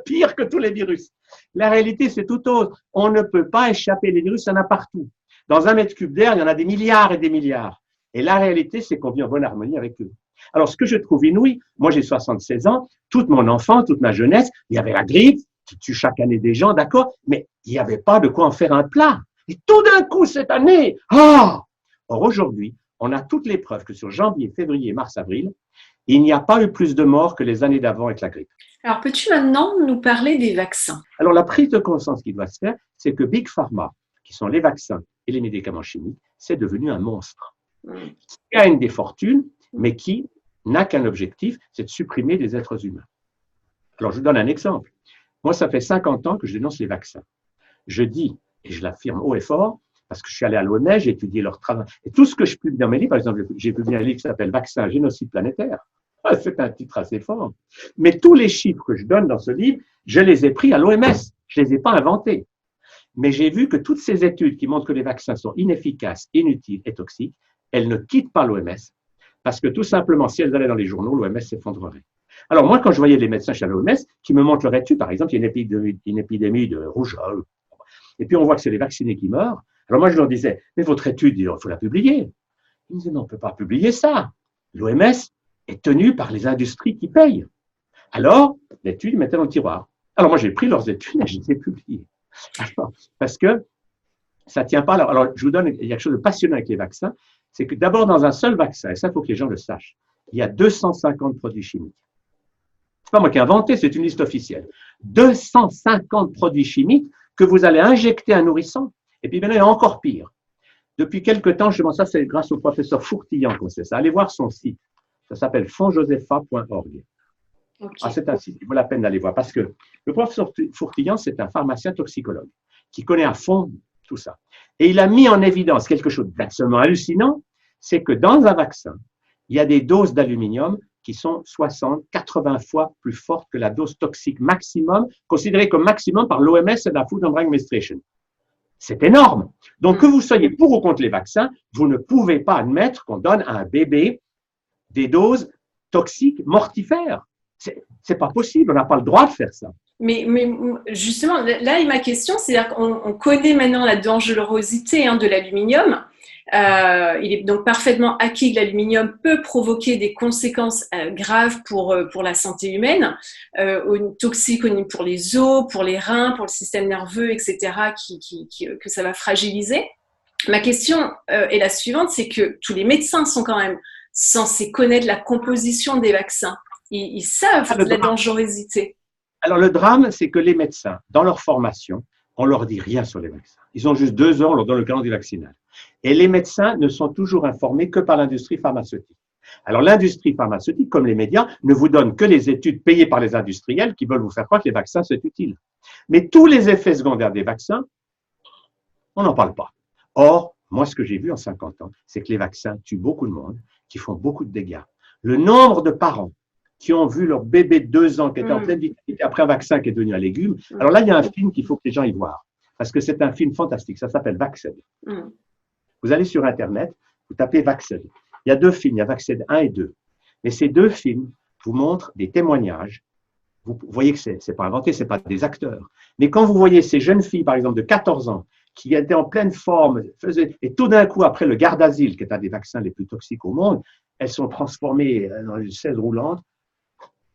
pire que tous les virus. La réalité, c'est tout autre. On ne peut pas échapper. Les virus, il y en a partout. Dans 1 mètre cube d'air, il y en a des milliards et des milliards. Et la réalité, c'est qu'on vit en bonne harmonie avec eux. Alors, ce que je trouve inouï, moi j'ai 76 ans, toute mon enfance, toute ma jeunesse, il y avait la grippe, qui tue chaque année des gens, d'accord, mais il n'y avait pas de quoi en faire un plat. Et tout d'un coup, cette année, Or, aujourd'hui, on a toutes les preuves que sur janvier, février, mars, avril, il n'y a pas eu plus de morts que les années d'avant avec la grippe. Alors, peux-tu maintenant nous parler des vaccins? Alors, la prise de conscience qui doit se faire, c'est que Big Pharma, qui sont les vaccins et les médicaments chimiques, c'est devenu un monstre qui gagne des fortunes, mais qui n'a qu'un objectif, c'est de supprimer des êtres humains. Alors, je vous donne un exemple. Moi, ça fait 50 ans que je dénonce les vaccins. Je dis, et je l'affirme haut et fort, parce que je suis allé à l'OMS, j'ai étudié leur travail. Et tout ce que je publie dans mes livres, par exemple, j'ai publié un livre qui s'appelle Vaccin, génocide planétaire. C'est un titre assez fort. Mais tous les chiffres que je donne dans ce livre, je les ai pris à l'OMS. Je ne les ai pas inventés. Mais j'ai vu que toutes ces études qui montrent que les vaccins sont inefficaces, inutiles et toxiques, elles ne quittent pas l'OMS. Parce que tout simplement, si elles allaient dans les journaux, l'OMS s'effondrerait. Alors moi, quand je voyais les médecins chez l'OMS qui me montrent leur étude, par exemple, il y a une épidémie de rougeole, et puis on voit que c'est les vaccinés qui meurent. Alors moi, je leur disais, mais votre étude, il faut la publier. Ils me disaient, non, on ne peut pas publier ça. L'OMS est tenue par les industries qui payent. Alors, l'étude, ils mettaient dans le tiroir. Alors moi, j'ai pris leurs études et je les ai publiées. Alors, parce que ça ne tient pas. Alors, je vous donne, il y a quelque chose de passionnant avec les vaccins, c'est que d'abord, dans un seul vaccin, et ça, il faut que les gens le sachent, il y a 250 produits chimiques. Ce n'est pas moi qui ai inventé, c'est une liste officielle. 250 produits chimiques que vous allez injecter à un nourrisson. Et puis maintenant, il y a encore pire. Depuis quelque temps, justement, ça c'est grâce au professeur Fourtillan qu'on sait ça. Allez voir son site. Ça s'appelle fondjosepha.org. Okay. C'est un site qui vaut la peine d'aller voir parce que le professeur Fourtillan, c'est un pharmacien toxicologue qui connaît à fond tout ça. Et il a mis en évidence quelque chose d'absolument hallucinant, c'est que dans un vaccin, il y a des doses d'aluminium qui sont 60, 80 fois plus fortes que la dose toxique maximum, considérée comme maximum par l'OMS et la Food and Drug Administration. C'est énorme. Donc, que vous soyez pour ou contre les vaccins, vous ne pouvez pas admettre qu'on donne à un bébé des doses toxiques mortifères. C'est pas possible, on n'a pas le droit de faire ça. Mais justement, là, ma question, c'est-à-dire qu'on connaît maintenant la dangerosité de l'aluminium. Il est donc parfaitement acquis que l'aluminium peut provoquer des conséquences graves pour la santé humaine, toxiques pour les os, pour les reins, pour le système nerveux, etc., que ça va fragiliser. Ma question est la suivante, c'est que tous les médecins sont quand même censés connaître la composition des vaccins. Ils savent la dangerosité. Alors, le drame, c'est que les médecins, dans leur formation, on leur dit rien sur les vaccins. Ils ont juste 2 heures, on leur donne le calendrier vaccinal. Et les médecins ne sont toujours informés que par l'industrie pharmaceutique. Alors, l'industrie pharmaceutique, comme les médias, ne vous donne que les études payées par les industriels qui veulent vous faire croire que les vaccins, c'est utile. Mais tous les effets secondaires des vaccins, on n'en parle pas. Or, moi, ce que j'ai vu en 50 ans, c'est que les vaccins tuent beaucoup de monde, qui font beaucoup de dégâts. Le nombre de parents qui ont vu leur bébé de 2 ans qui était en pleine vitalité après un vaccin qui est devenu un légume. Alors là, il y a un film qu'il faut que les gens y voient, parce que c'est un film fantastique, ça s'appelle Vacced. Vous allez sur Internet, vous tapez Vacced. Il y a 2 films, il y a Vacced 1 et 2. Mais ces 2 films vous montrent des témoignages. Vous voyez que c'est pas inventé, c'est pas des acteurs. Mais quand vous voyez ces jeunes filles, par exemple, de 14 ans, qui étaient en pleine forme, et tout d'un coup, après le Gardasil, qui est un des vaccins les plus toxiques au monde, elles sont transformées dans une chaise roulante.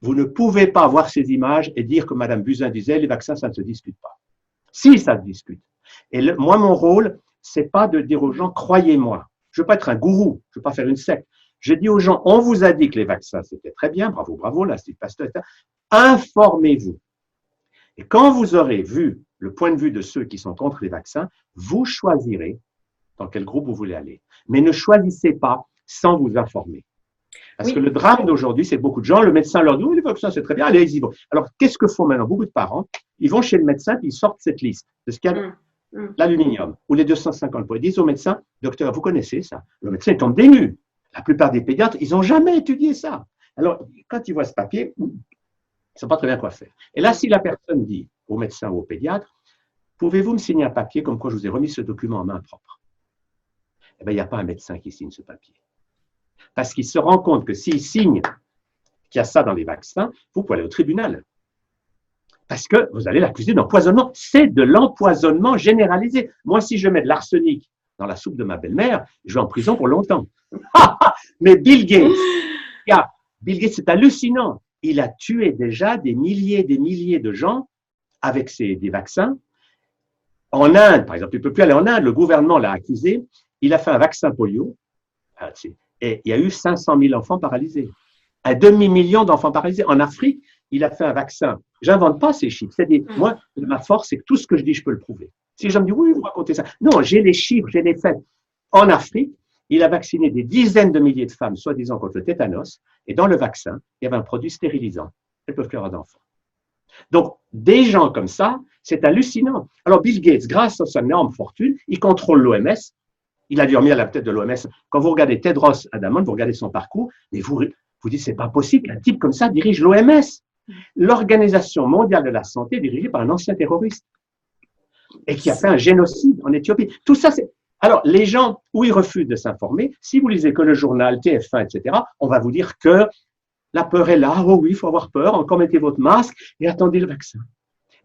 Vous ne pouvez pas voir ces images et dire que Mme Buzyn disait, les vaccins, ça ne se discute pas. Si, ça se discute. Et moi, mon rôle, c'est pas de dire aux gens, croyez-moi. Je ne veux pas être un gourou, je ne veux pas faire une secte. Je dis aux gens, on vous a dit que les vaccins, c'était très bien, bravo, bravo, l'Institut Pasteur, etc. Informez-vous. Et quand vous aurez vu le point de vue de ceux qui sont contre les vaccins, vous choisirez dans quel groupe vous voulez aller. Mais ne choisissez pas sans vous informer. Parce que le drame d'aujourd'hui, c'est que beaucoup de gens, le médecin leur dit, oui, les vaccins, c'est très bien, allez, ils y vont. Alors, qu'est-ce que font maintenant beaucoup de parents? Ils vont chez le médecin, puis ils sortent cette liste de ce qu'il y a l'aluminium ou les 250 points. Ils disent au médecin, docteur, vous connaissez ça? Le médecin tombe des nues. La plupart des pédiatres, ils n'ont jamais étudié ça. Alors, quand ils voient ce papier, ils ne savent pas très bien quoi faire. Et là, si la personne dit au médecin ou au pédiatre, pouvez-vous me signer un papier comme quoi je vous ai remis ce document en main propre? Eh bien, il n'y a pas un médecin qui signe ce papier. Parce qu'il se rend compte que s'il signe qu'il y a ça dans les vaccins, vous pouvez aller au tribunal. Parce que vous allez l'accuser d'empoisonnement. C'est de l'empoisonnement généralisé. Moi, si je mets de l'arsenic dans la soupe de ma belle-mère, je vais en prison pour longtemps. Mais Bill Gates, c'est hallucinant. Il a tué déjà des milliers de gens avec des vaccins. En Inde, par exemple, il ne peut plus aller en Inde, le gouvernement l'a accusé. Il a fait un vaccin polio. Et il y a eu 500 000 enfants paralysés. 500 000 d'enfants paralysés. En Afrique, il a fait un vaccin. J'invente pas ces chiffres. Moi, ma force, c'est que tout ce que je dis, je peux le prouver. Si les gens me disent, oui, vous racontez ça. Non, j'ai les chiffres, j'ai les faits. En Afrique, il a vacciné des dizaines de milliers de femmes, soi-disant contre le tétanos. Et dans le vaccin, il y avait un produit stérilisant. Elles ne peuvent plus avoir d'enfants. Donc, des gens comme ça, c'est hallucinant. Alors, Bill Gates, grâce à sa énorme fortune, il contrôle l'OMS. Il a dû remis à la tête de l'OMS. Quand vous regardez Tedros Adhanom, vous regardez son parcours, mais vous dites, c'est pas possible qu'un type comme ça dirige l'OMS. L'Organisation mondiale de la santé est dirigée par un ancien terroriste et qui a fait un génocide en Éthiopie. Tout ça, c'est… Alors, les gens, où ils refusent de s'informer, si vous lisez que le journal, TF1, etc., on va vous dire que la peur est là. Oh oui, il faut avoir peur. Encore mettez votre masque et attendez le vaccin.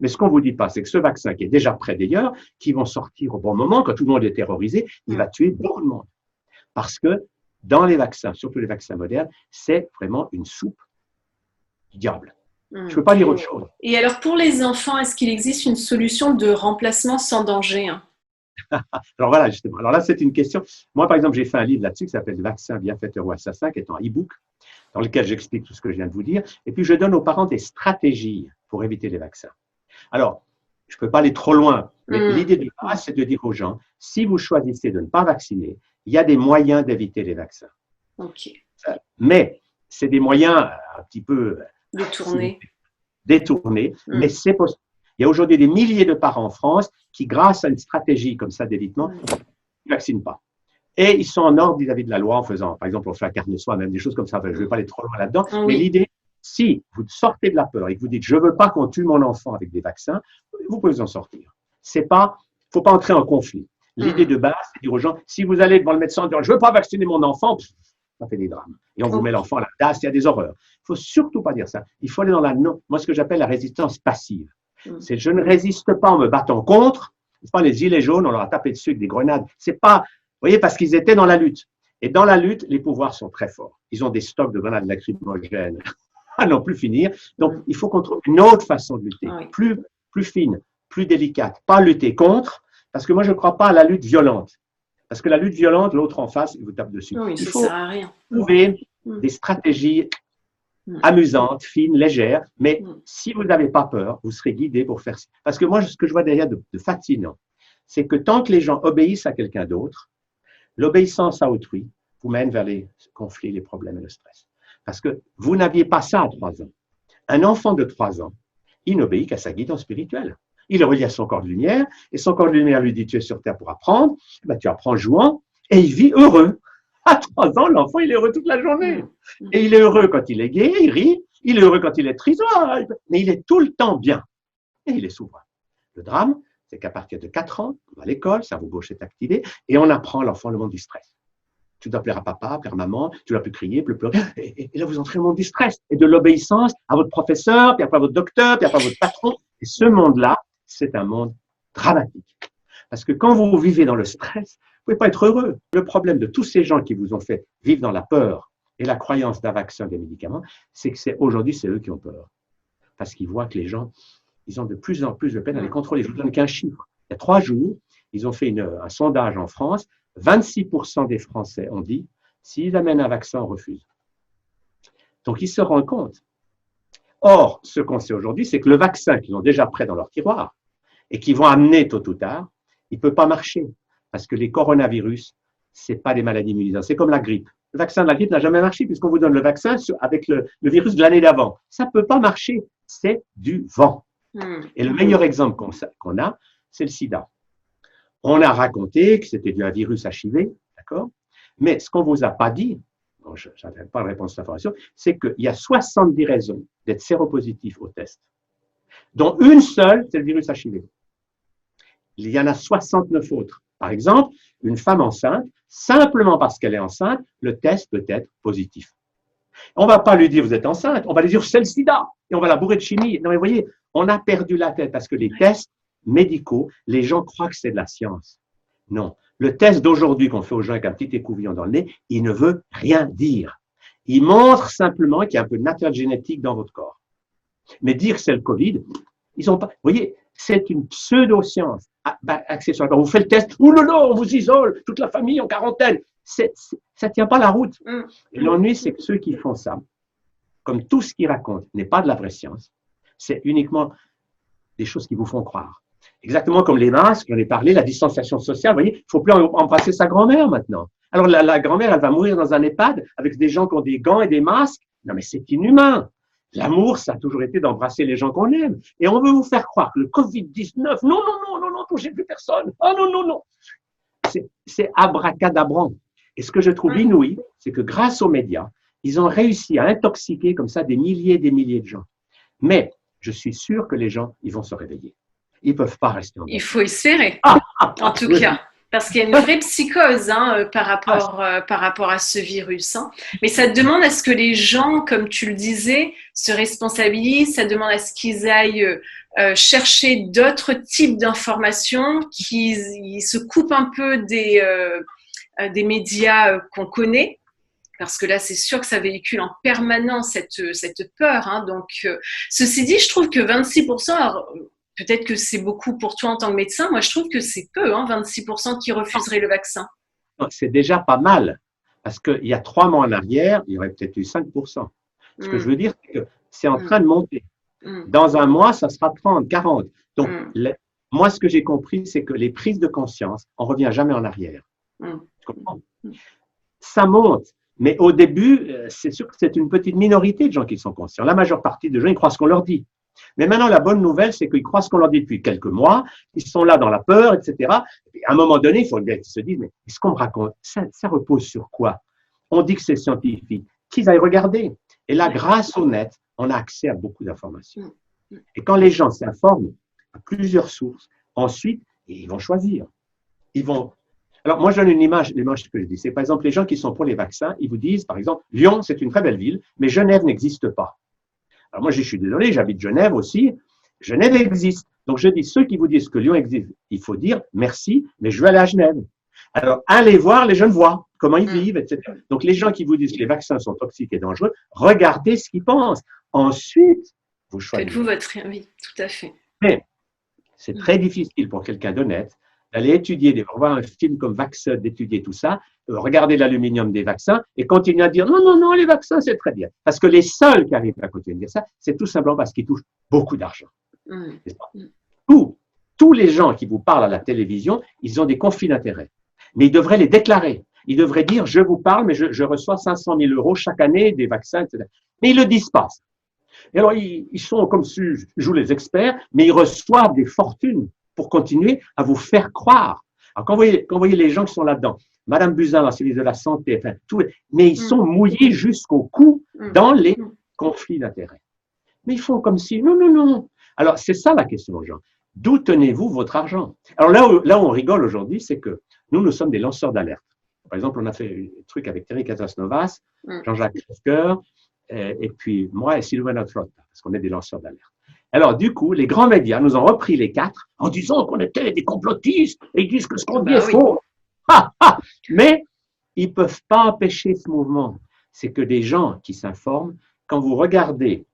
Mais ce qu'on ne vous dit pas, c'est que ce vaccin qui est déjà prêt d'ailleurs, qui vont sortir au bon moment, quand tout le monde est terrorisé, il va tuer beaucoup de monde. Parce que dans les vaccins, surtout les vaccins modernes, c'est vraiment une soupe du diable. Je ne peux pas dire autre chose. Et alors, pour les enfants, est-ce qu'il existe une solution de remplacement sans danger? Alors voilà, justement. Alors là, c'est une question. Moi, par exemple, j'ai fait un livre là-dessus qui s'appelle « Vaccin, bienfaiteur ou assassin », qui est en e-book, dans lequel j'explique tout ce que je viens de vous dire. Et puis, je donne aux parents des stratégies pour éviter les vaccins. Alors, je ne peux pas aller trop loin, mais l'idée de base, c'est de dire aux gens, si vous choisissez de ne pas vacciner, il y a des moyens d'éviter les vaccins. Okay. Mais c'est des moyens un petit peu détournés, mais c'est possible. Il y a aujourd'hui des milliers de parents en France qui, grâce à une stratégie comme ça d'évitement, ne vaccinent pas. Et ils sont en ordre vis-à-vis de la loi en faisant, par exemple, on fait la carte de soins, même des choses comme ça. Je ne vais pas aller trop loin là-dedans, mais l'idée, si vous sortez de la peur et que vous dites, je ne veux pas qu'on tue mon enfant avec des vaccins, vous pouvez en sortir. C'est pas faut pas entrer en conflit. L'idée de base, c'est de dire aux gens, si vous allez devant le médecin en disant, je veux pas vacciner mon enfant, ça fait des drames. Et on vous met l'enfant à la place, il y a des horreurs. Il faut surtout pas dire ça. Il faut aller dans la non, moi ce que j'appelle la résistance passive. C'est je ne résiste pas en me battant contre. C'est pas les gilets jaunes, on leur a tapé dessus avec des grenades. C'est pas, vous voyez, parce qu'ils étaient dans la lutte. Et dans la lutte, les pouvoirs sont très forts. Ils ont des stocks de grenades lacrymogènes à n'en plus finir. Donc, il faut qu'on trouve une autre façon de lutter, plus fine, plus délicate. Pas lutter contre, parce que moi, je ne crois pas à la lutte violente. Parce que la lutte violente, l'autre en face, il vous tape dessus. Oui, il ça faut sert à rien. trouver des stratégies amusantes, fines, légères, mais si vous n'avez pas peur, vous serez guidé pour faire ça. Parce que moi, ce que je vois derrière de fascinant, c'est que tant que les gens obéissent à quelqu'un d'autre, l'obéissance à autrui vous mène vers les conflits, les problèmes et le stress. Parce que vous n'aviez pas ça à 3 ans. Un enfant de 3 ans, il n'obéit qu'à sa guidance spirituelle. Il est relié à son corps de lumière, et son corps de lumière lui dit, tu es sur terre pour apprendre, ben, tu apprends jouant, et il vit heureux. À 3 ans, l'enfant, il est heureux toute la journée. Et il est heureux quand il est gai, il rit, il est heureux quand il est triste, mais il est tout le temps bien. Et il est souverain. Le drame, c'est qu'à partir de 4 ans, on va à l'école, le cerveau gauche est activé, et on apprend à l'enfant le monde du stress. Tu dois plaire à papa, plaire à maman, tu dois plus crier, plus pleurer. Et là, vous entrez dans le monde du stress et de l'obéissance à votre professeur, puis après à votre docteur, puis après à votre patron. Et ce monde-là, c'est un monde dramatique. Parce que quand vous vivez dans le stress, vous ne pouvez pas être heureux. Le problème de tous ces gens qui vous ont fait vivre dans la peur et la croyance d'un vaccin, des médicaments, c'est que aujourd'hui, c'est eux qui ont peur. Parce qu'ils voient que les gens, ils ont de plus en plus de peine à les contrôler. Je vous donne qu'un chiffre. Il y a 3 jours, ils ont fait un sondage en France. 26% des Français ont dit, s'ils amènent un vaccin, on refuse. Donc, ils se rendent compte. Or, ce qu'on sait aujourd'hui, c'est que le vaccin qu'ils ont déjà prêt dans leur tiroir et qu'ils vont amener tôt ou tard, il ne peut pas marcher. Parce que les coronavirus, ce n'est pas des maladies immunisantes. C'est comme la grippe. Le vaccin de la grippe n'a jamais marché puisqu'on vous donne le vaccin avec le virus de l'année d'avant. Ça ne peut pas marcher. C'est du vent. Et le meilleur exemple qu'on a, c'est le sida. On a raconté que c'était un virus HIV, d'accord? Mais ce qu'on ne vous a pas dit, bon, je n'avais pas de réponse à cette information, c'est qu'il y a 70 raisons d'être séropositif au test, dont une seule, c'est le virus HIV. Il y en a 69 autres. Par exemple, une femme enceinte, simplement parce qu'elle est enceinte, le test peut être positif. On ne va pas lui dire vous êtes enceinte, on va lui dire c'est le sida, et on va la bourrer de chimie. Non mais vous voyez, on a perdu la tête parce que les tests médicaux, les gens croient que c'est de la science. Non. Le test d'aujourd'hui qu'on fait aux gens avec un petit écouvillon dans le nez, il ne veut rien dire. Il montre simplement qu'il y a un peu de matière génétique dans votre corps. Mais dire que c'est le Covid, ils ont pas. Vous voyez, c'est une pseudo-science axée sur la. On vous fait le test, ouh là là, on vous isole, toute la famille en quarantaine. Ça ne tient pas la route. Et l'ennui, c'est que ceux qui font ça, comme tout ce qu'ils racontent, n'est pas de la vraie science. C'est uniquement des choses qui vous font croire. Exactement comme les masques, on a parlé, la distanciation sociale, vous voyez, il ne faut plus embrasser sa grand-mère maintenant. Alors la grand-mère, elle va mourir dans un EHPAD avec des gens qui ont des gants et des masques. Non mais c'est inhumain. L'amour, ça a toujours été d'embrasser les gens qu'on aime. Et on veut vous faire croire que le Covid-19, non, touchez plus personne. Oh non. C'est abracadabrant. Et ce que je trouve inouï, c'est que grâce aux médias, ils ont réussi à intoxiquer comme ça des milliers et des milliers de gens. Mais je suis sûr que les gens, ils vont se réveiller. Ils ne peuvent pas rester en vie. Il faut espérer, en tout cas. Parce qu'il y a une vraie psychose par rapport à ce virus. Mais ça demande à ce que les gens, comme tu le disais, se responsabilisent. Ça demande à ce qu'ils aillent chercher d'autres types d'informations, qu'ils se coupent un peu des médias qu'on connaît. Parce que là, c'est sûr que ça véhicule en permanence cette peur. Donc, ceci dit, je trouve que 26%, alors, peut-être que c'est beaucoup pour toi en tant que médecin. Moi, je trouve que c'est peu, 26% qui refuseraient le vaccin. C'est déjà pas mal. Parce qu'il y a 3 mois en arrière, il y aurait peut-être eu 5%. Ce que je veux dire, c'est que c'est en train de monter. Dans un mois, ça sera 30, 40. Donc, moi, ce que j'ai compris, c'est que les prises de conscience, on ne revient jamais en arrière. Tu comprends? Ça monte. Mais au début, c'est sûr que c'est une petite minorité de gens qui sont conscients. La majeure partie des gens, ils croient ce qu'on leur dit. Mais maintenant, la bonne nouvelle, c'est qu'ils croient ce qu'on leur dit depuis quelques mois. Ils sont là dans la peur, etc. Et à un moment donné, il faut bien qu'ils se disent, mais ce qu'on me raconte, ça repose sur quoi? On dit que c'est scientifique. Qu'ils aillent regarder. Et là, grâce au net, on a accès à beaucoup d'informations. Et quand les gens s'informent à plusieurs sources, ensuite, Et ils vont choisir. Ils vont. Alors, moi, je donne une l'image que je dis. C'est par exemple les gens qui sont pour les vaccins, ils vous disent, par exemple, Lyon, c'est une très belle ville, mais Genève n'existe pas. Alors, moi, je suis désolé, j'habite Genève aussi. Genève existe. Donc, je dis, ceux qui vous disent que Lyon existe, il faut dire merci, mais je veux aller à Genève. Alors, allez voir les Genevois, comment ils vivent, etc. Donc, les gens qui vous disent que les vaccins sont toxiques et dangereux, regardez ce qu'ils pensent. Ensuite, vous choisissez. Faites-vous votre oui, tout à fait. Mais c'est très difficile pour quelqu'un d'honnête d'aller étudier, de voir un film comme Vaxxed, d'étudier tout ça, regarder l'aluminium des vaccins et continuer à dire non, non, non, les vaccins, c'est très bien. Parce que les seuls qui arrivent à continuer de dire ça, c'est tout simplement parce qu'ils touchent beaucoup d'argent. Tous les gens qui vous parlent à la télévision, ils ont des conflits d'intérêts. Mais ils devraient les déclarer. Ils devraient dire, je vous parle, mais je reçois 500 000 € chaque année des vaccins, etc. Mais ils ne le disent pas. Et alors, ils sont comme si je joue les experts, mais ils reçoivent des fortunes pour continuer à vous faire croire. Alors, quand vous voyez les gens qui sont là-dedans, Madame Buzyn, la ministre de la Santé, enfin, tout, mais ils sont mouillés jusqu'au cou dans les conflits d'intérêts. Mais ils font comme si, non, non, non. Alors, c'est ça la question aux gens. D'où tenez-vous votre argent? Alors là où on rigole aujourd'hui, c'est que nous sommes des lanceurs d'alerte. Par exemple, on a fait un truc avec Terry Casasnovas, Jean-Jacques Kefker, et puis moi et Silvana Trotta, parce qu'on est des lanceurs d'alerte. Alors, du coup, les grands médias nous ont repris les quatre en disant qu'on était des complotistes et ils disent que ce qu'on dit est faux. Mais ils ne peuvent pas empêcher ce mouvement. C'est que des gens qui s'informent, quand vous regardez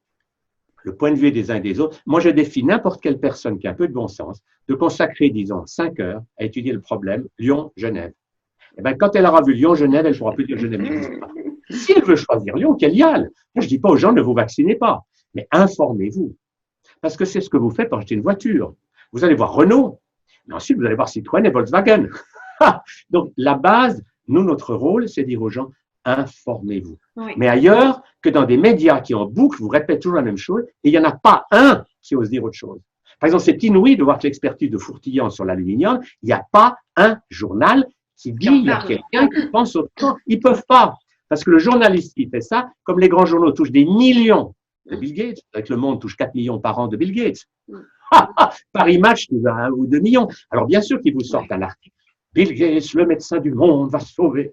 le point de vue des uns et des autres, moi je défie n'importe quelle personne qui a un peu de bon sens de consacrer, disons, 5 heures à étudier le problème Lyon-Genève. Et bien, quand elle aura vu Lyon-Genève, elle ne pourra plus dire Genève n'existe pas. Si elle veut choisir Lyon, qu'elle y aille. Moi, je ne dis pas aux gens ne vous vaccinez pas, mais informez-vous. Parce que c'est ce que vous faites pour acheter une voiture. Vous allez voir Renault, mais ensuite vous allez voir Citroën et Volkswagen. Donc, la base, nous, notre rôle, c'est de dire aux gens, informez-vous. Oui. Mais ailleurs que dans des médias qui en boucle vous répètent toujours la même chose, et il n'y en a pas un qui ose dire autre chose. Par exemple, c'est inouï de voir que l'expertise de Fourtillon sur l'aluminium, il n'y a pas un journal qui dit il y a quelqu'un qui pense autrement. Ils ne peuvent pas. Parce que le journaliste qui fait ça, comme les grands journaux touchent des millions de Bill Gates, avec Le Monde touche 4 millions par an de Bill Gates. Paris Match touche 1 ou 2 millions. Alors bien sûr qu'ils vous sortent un article. Bill Gates, le médecin du monde, va sauver.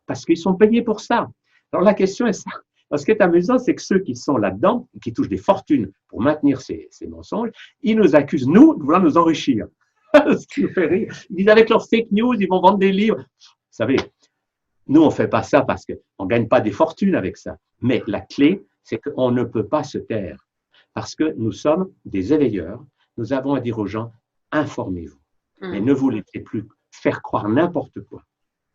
Parce qu'ils sont payés pour ça. Alors la question est ça. Alors, ce qui est amusant, c'est que ceux qui sont là-dedans, qui touchent des fortunes pour maintenir ces mensonges, ils nous accusent, nous, de vouloir nous enrichir. Ce qui nous fait rire. Ils disent avec leurs fake news, ils vont vendre des livres. Vous savez, nous, on ne fait pas ça parce qu'on ne gagne pas des fortunes avec ça. Mais la clé, c'est qu'on ne peut pas se taire. Parce que nous sommes des éveilleurs. Nous avons à dire aux gens, informez-vous. Mais ne vous laissez plus faire croire n'importe quoi.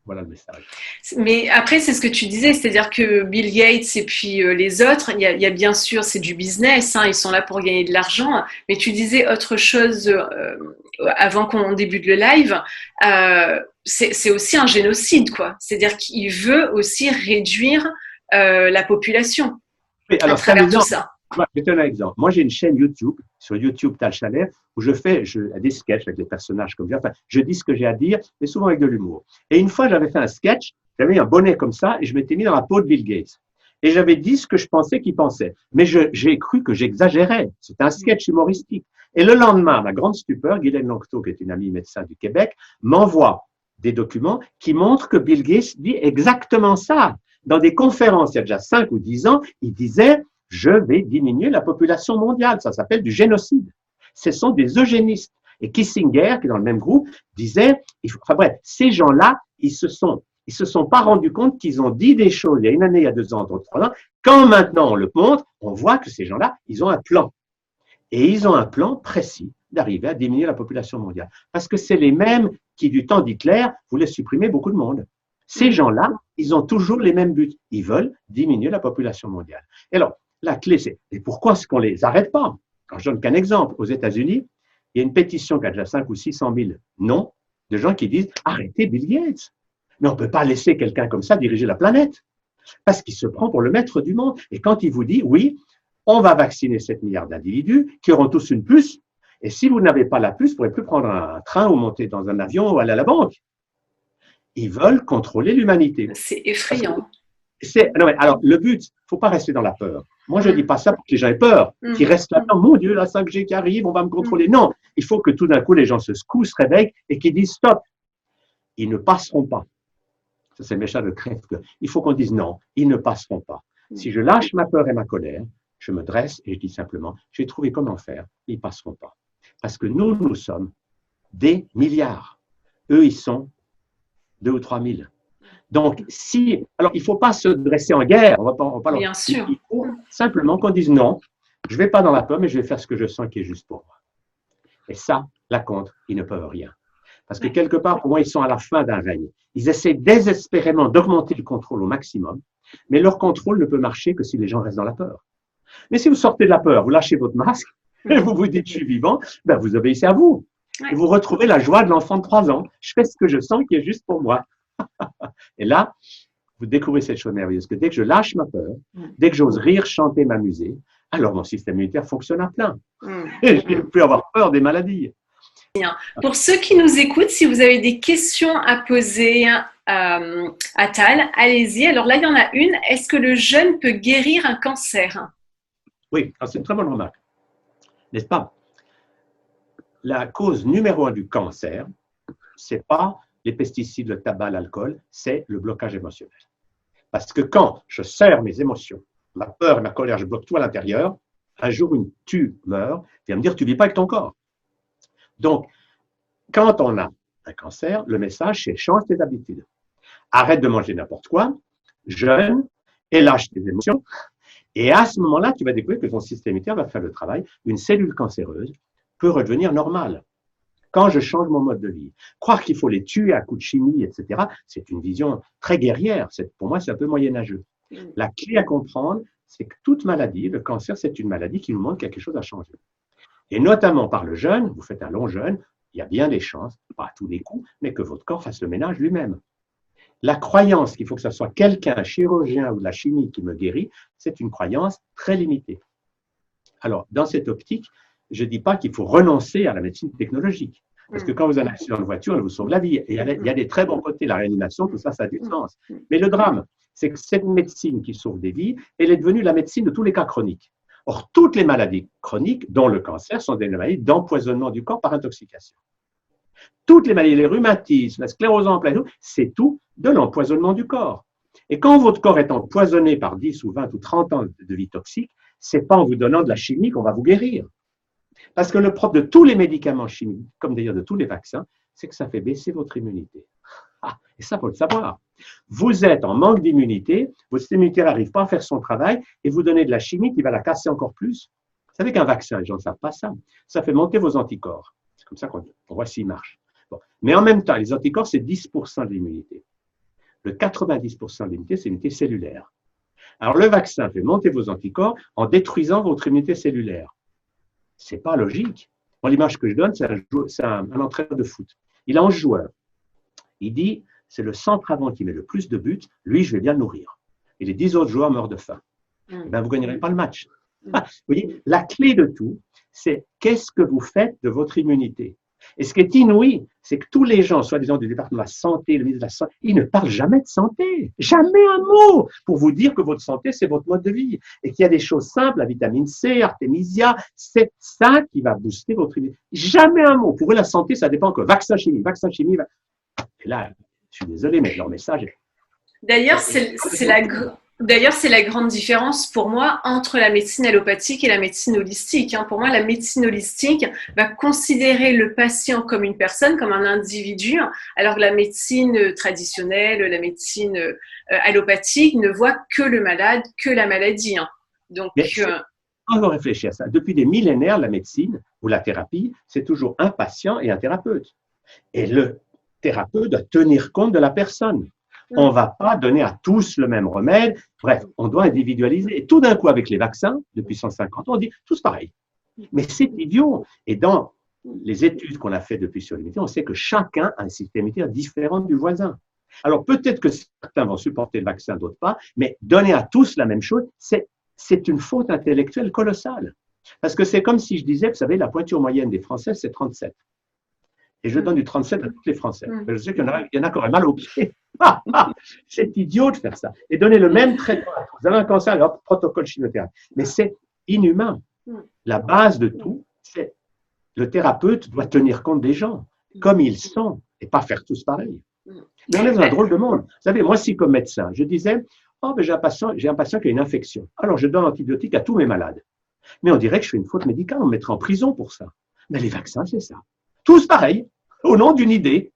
Voilà le message. Mais après, c'est ce que tu disais, c'est-à-dire que Bill Gates et puis les autres, il y a bien sûr, c'est du business, hein, ils sont là pour gagner de l'argent, mais tu disais autre chose avant qu'on débute le live, c'est aussi un génocide, quoi. C'est-à-dire qu'il veut aussi réduire la population à travers tout ça. Je vais te donner un exemple. Moi, j'ai une chaîne YouTube, sur YouTube Tal Chalet, où je fais des sketchs avec des personnages comme ça. Enfin, je dis ce que j'ai à dire, mais souvent avec de l'humour. Et une fois, j'avais fait un sketch, j'avais un bonnet comme ça, et je m'étais mis dans la peau de Bill Gates. Et j'avais dit ce que je pensais qu'il pensait. Mais j'ai cru que j'exagérais. C'était un sketch humoristique. Et le lendemain, à ma grande stupeur, Guylaine Lanctot, qui est une amie médecin du Québec, m'envoie des documents qui montrent que Bill Gates dit exactement ça. Dans des conférences, il y a déjà 5 ou 10 ans, il disait « Je vais diminuer la population mondiale ». Ça s'appelle du génocide. Ce sont des eugénistes. Et Kissinger, qui est dans le même groupe, disait, enfin bref, ces gens-là, ils se sont pas rendus compte qu'ils ont dit des choses il y a 1 année, il y a 2 ans, 3 ans. Quand maintenant on le montre, on voit que ces gens-là, ils ont un plan. Et ils ont un plan précis d'arriver à diminuer la population mondiale. Parce que c'est les mêmes qui, du temps d'Hitler, voulaient supprimer beaucoup de monde. Ces gens-là, ils ont toujours les mêmes buts. Ils veulent diminuer la population mondiale. Et alors, la clé, c'est, et pourquoi est-ce qu'on les arrête pas? Alors, je donne qu'un exemple. Aux États-Unis, il y a une pétition qui a déjà 500 ou 600 000 noms de gens qui disent « Arrêtez Bill Gates ». Mais on ne peut pas laisser quelqu'un comme ça diriger la planète. Parce qu'il se prend pour le maître du monde. Et quand il vous dit « Oui, on va vacciner 7 milliards d'individus qui auront tous une puce. Et si vous n'avez pas la puce, vous ne pourrez plus prendre un train ou monter dans un avion ou aller à la banque. » Ils veulent contrôler l'humanité. C'est effrayant. Non, mais alors, le but, il ne faut pas rester dans la peur. Moi, je ne dis pas ça pour que les gens aient peur, qu'ils restent là-dedans. Mon Dieu, la 5G qui arrive, on va me contrôler. Non, il faut que tout d'un coup, les gens se secouent, se réveillent et qu'ils disent stop. Ils ne passeront pas. Ça, c'est le méchant de crève-cœur. Il faut qu'on dise non, ils ne passeront pas. Si je lâche ma peur et ma colère, je me dresse et je dis simplement, je vais trouver comment faire, ils ne passeront pas. Parce que nous sommes des milliards. Eux, ils sont 2 ou 3 000. Donc, alors, il ne faut pas se dresser en guerre. On va pas Bien sûr. Il faut simplement qu'on dise non, je ne vais pas dans la peur, mais je vais faire ce que je sens qui est juste pour moi. Et ça, là contre, ils ne peuvent rien. Parce que quelque part, pour moi, ils sont à la fin d'un règne. Ils essaient désespérément d'augmenter le contrôle au maximum, mais leur contrôle ne peut marcher que si les gens restent dans la peur. Mais si vous sortez de la peur, vous lâchez votre masque, et vous vous dites, je suis vivant, ben vous obéissez à vous. Et vous retrouvez la joie de l'enfant de 3 ans. Je fais ce que je sens qui est juste pour moi. Et là, vous découvrez cette chose merveilleuse, que dès que je lâche ma peur, dès que j'ose rire, chanter, m'amuser, alors mon système immunitaire fonctionne à plein. Et je ne vais plus avoir peur des maladies. Pour ceux qui nous écoutent, si vous avez des questions à poser à Tal, allez-y. Alors là, il y en a une. Est-ce que le jeûne peut guérir un cancer? Oui, c'est une très bonne remarque. N'est-ce pas? La cause numéro 1 du cancer, ce n'est pas les pesticides, le tabac, l'alcool, c'est le blocage émotionnel. Parce que quand je serre mes émotions, ma peur et ma colère, je bloque tout à l'intérieur, un jour, une tumeur vient me dire, tu ne vis pas avec ton corps. Donc, quand on a un cancer, le message, c'est change tes habitudes. Arrête de manger n'importe quoi, jeûne et lâche tes émotions. Et à ce moment-là, tu vas découvrir que ton système immunitaire va faire le travail. Une cellule cancéreuse peut redevenir normale quand je change mon mode de vie. Croire qu'il faut les tuer à coups de chimie, etc., c'est une vision très guerrière. Pour moi, c'est un peu moyenâgeux. La clé à comprendre, c'est que toute maladie, le cancer, c'est une maladie qui nous montre quelque chose à changer. Et notamment par le jeûne, vous faites un long jeûne, il y a bien des chances, pas à tous les coups, mais que votre corps fasse le ménage lui-même. La croyance qu'il faut que ce soit quelqu'un, un chirurgien ou de la chimie qui me guérit, c'est une croyance très limitée. Alors, dans cette optique, je ne dis pas qu'il faut renoncer à la médecine technologique. Parce que quand vous avez un accident de voiture, elle vous sauve la vie. Et il y a des très bons côtés, la réanimation, tout ça, ça a du sens. Mais le drame, c'est que cette médecine qui sauve des vies, elle est devenue la médecine de tous les cas chroniques. Or, toutes les maladies chroniques, dont le cancer, sont des maladies d'empoisonnement du corps par intoxication. Toutes les maladies, les rhumatismes, la sclérose en plaques, c'est tout de l'empoisonnement du corps. Et quand votre corps est empoisonné par 10 ou 20 ou 30 ans de vie toxique, ce n'est pas en vous donnant de la chimie qu'on va vous guérir. Parce que le propre de tous les médicaments chimiques, comme d'ailleurs de tous les vaccins, c'est que ça fait baisser votre immunité. Et ça, il faut le savoir. Vous êtes en manque d'immunité, votre système immunitaire n'arrive pas à faire son travail et vous donnez de la chimie qui va la casser encore plus. Vous savez qu'un vaccin, les gens ne savent pas ça, ça fait monter vos anticorps. C'est comme ça qu'on voit s'il marche. Bon. Mais en même temps, les anticorps, c'est 10% de l'immunité. Le 90% de l'immunité, c'est l'immunité cellulaire. Alors, le vaccin fait monter vos anticorps en détruisant votre immunité cellulaire. Ce n'est pas logique. Moi, l'image que je donne, c'est un entraîneur de foot. Il a 11 joueurs. Il dit, c'est le centre avant qui met le plus de buts, lui, je vais bien le nourrir. Et les 10 autres joueurs meurent de faim. Ben, vous ne gagnerez pas le match. Vous voyez, la clé de tout, c'est qu'est-ce que vous faites de votre immunité. Et ce qui est inouï, c'est que tous les gens, soi-disant du département de la santé, le ministre de la Santé, ils ne parlent jamais de santé. Jamais un mot pour vous dire que votre santé, c'est votre mode de vie. Et qu'il y a des choses simples, la vitamine C, Artémisia, c'est ça qui va booster votre immunité. Jamais un mot. Pour eux, la santé, ça dépend que vaccin, chimie. Et là, je suis désolé, mais leur message est... D'ailleurs, c'est la grande différence pour moi entre la médecine allopathique et la médecine holistique. Pour moi, la médecine holistique va considérer le patient comme une personne, comme un individu, alors que la médecine traditionnelle, la médecine allopathique ne voit que le malade, que la maladie. Donc, on va réfléchir à ça. Depuis des millénaires, la médecine ou la thérapie, c'est toujours un patient et un thérapeute. Et le thérapeute doit tenir compte de la personne. On ne va pas donner à tous le même remède. Bref, on doit individualiser. Et tout d'un coup, avec les vaccins, depuis 150 ans, on dit tous pareil. Mais c'est idiot. Et dans les études qu'on a faites depuis sur l'immunité, on sait que chacun a un système immunitaire différent du voisin. Alors peut-être que certains vont supporter le vaccin, d'autres pas, mais donner à tous la même chose, c'est une faute intellectuelle colossale. Parce que c'est comme si je disais, vous savez, la pointure moyenne des Français, c'est 37. Et je donne du 37 à toutes les Françaises. Je sais qu'il y en a qui auraient mal aux pieds. Ah, ah, c'est idiot de faire ça. Et donner le même traitement à tous. Vous avez un cancer, alors protocole chimiothérapie. Mais c'est inhumain. La base de tout, c'est le thérapeute doit tenir compte des gens, comme ils sont, et pas faire tous pareil. Mais on est dans un drôle de monde. Vous savez, moi, si comme médecin, je disais, oh, ben, j'ai un patient qui a une infection. Alors, je donne l'antibiotique à tous mes malades. Mais on dirait que je fais une faute médicale, on me mettrait en prison pour ça. Mais les vaccins, c'est ça. Tous pareils, au nom d'une idée.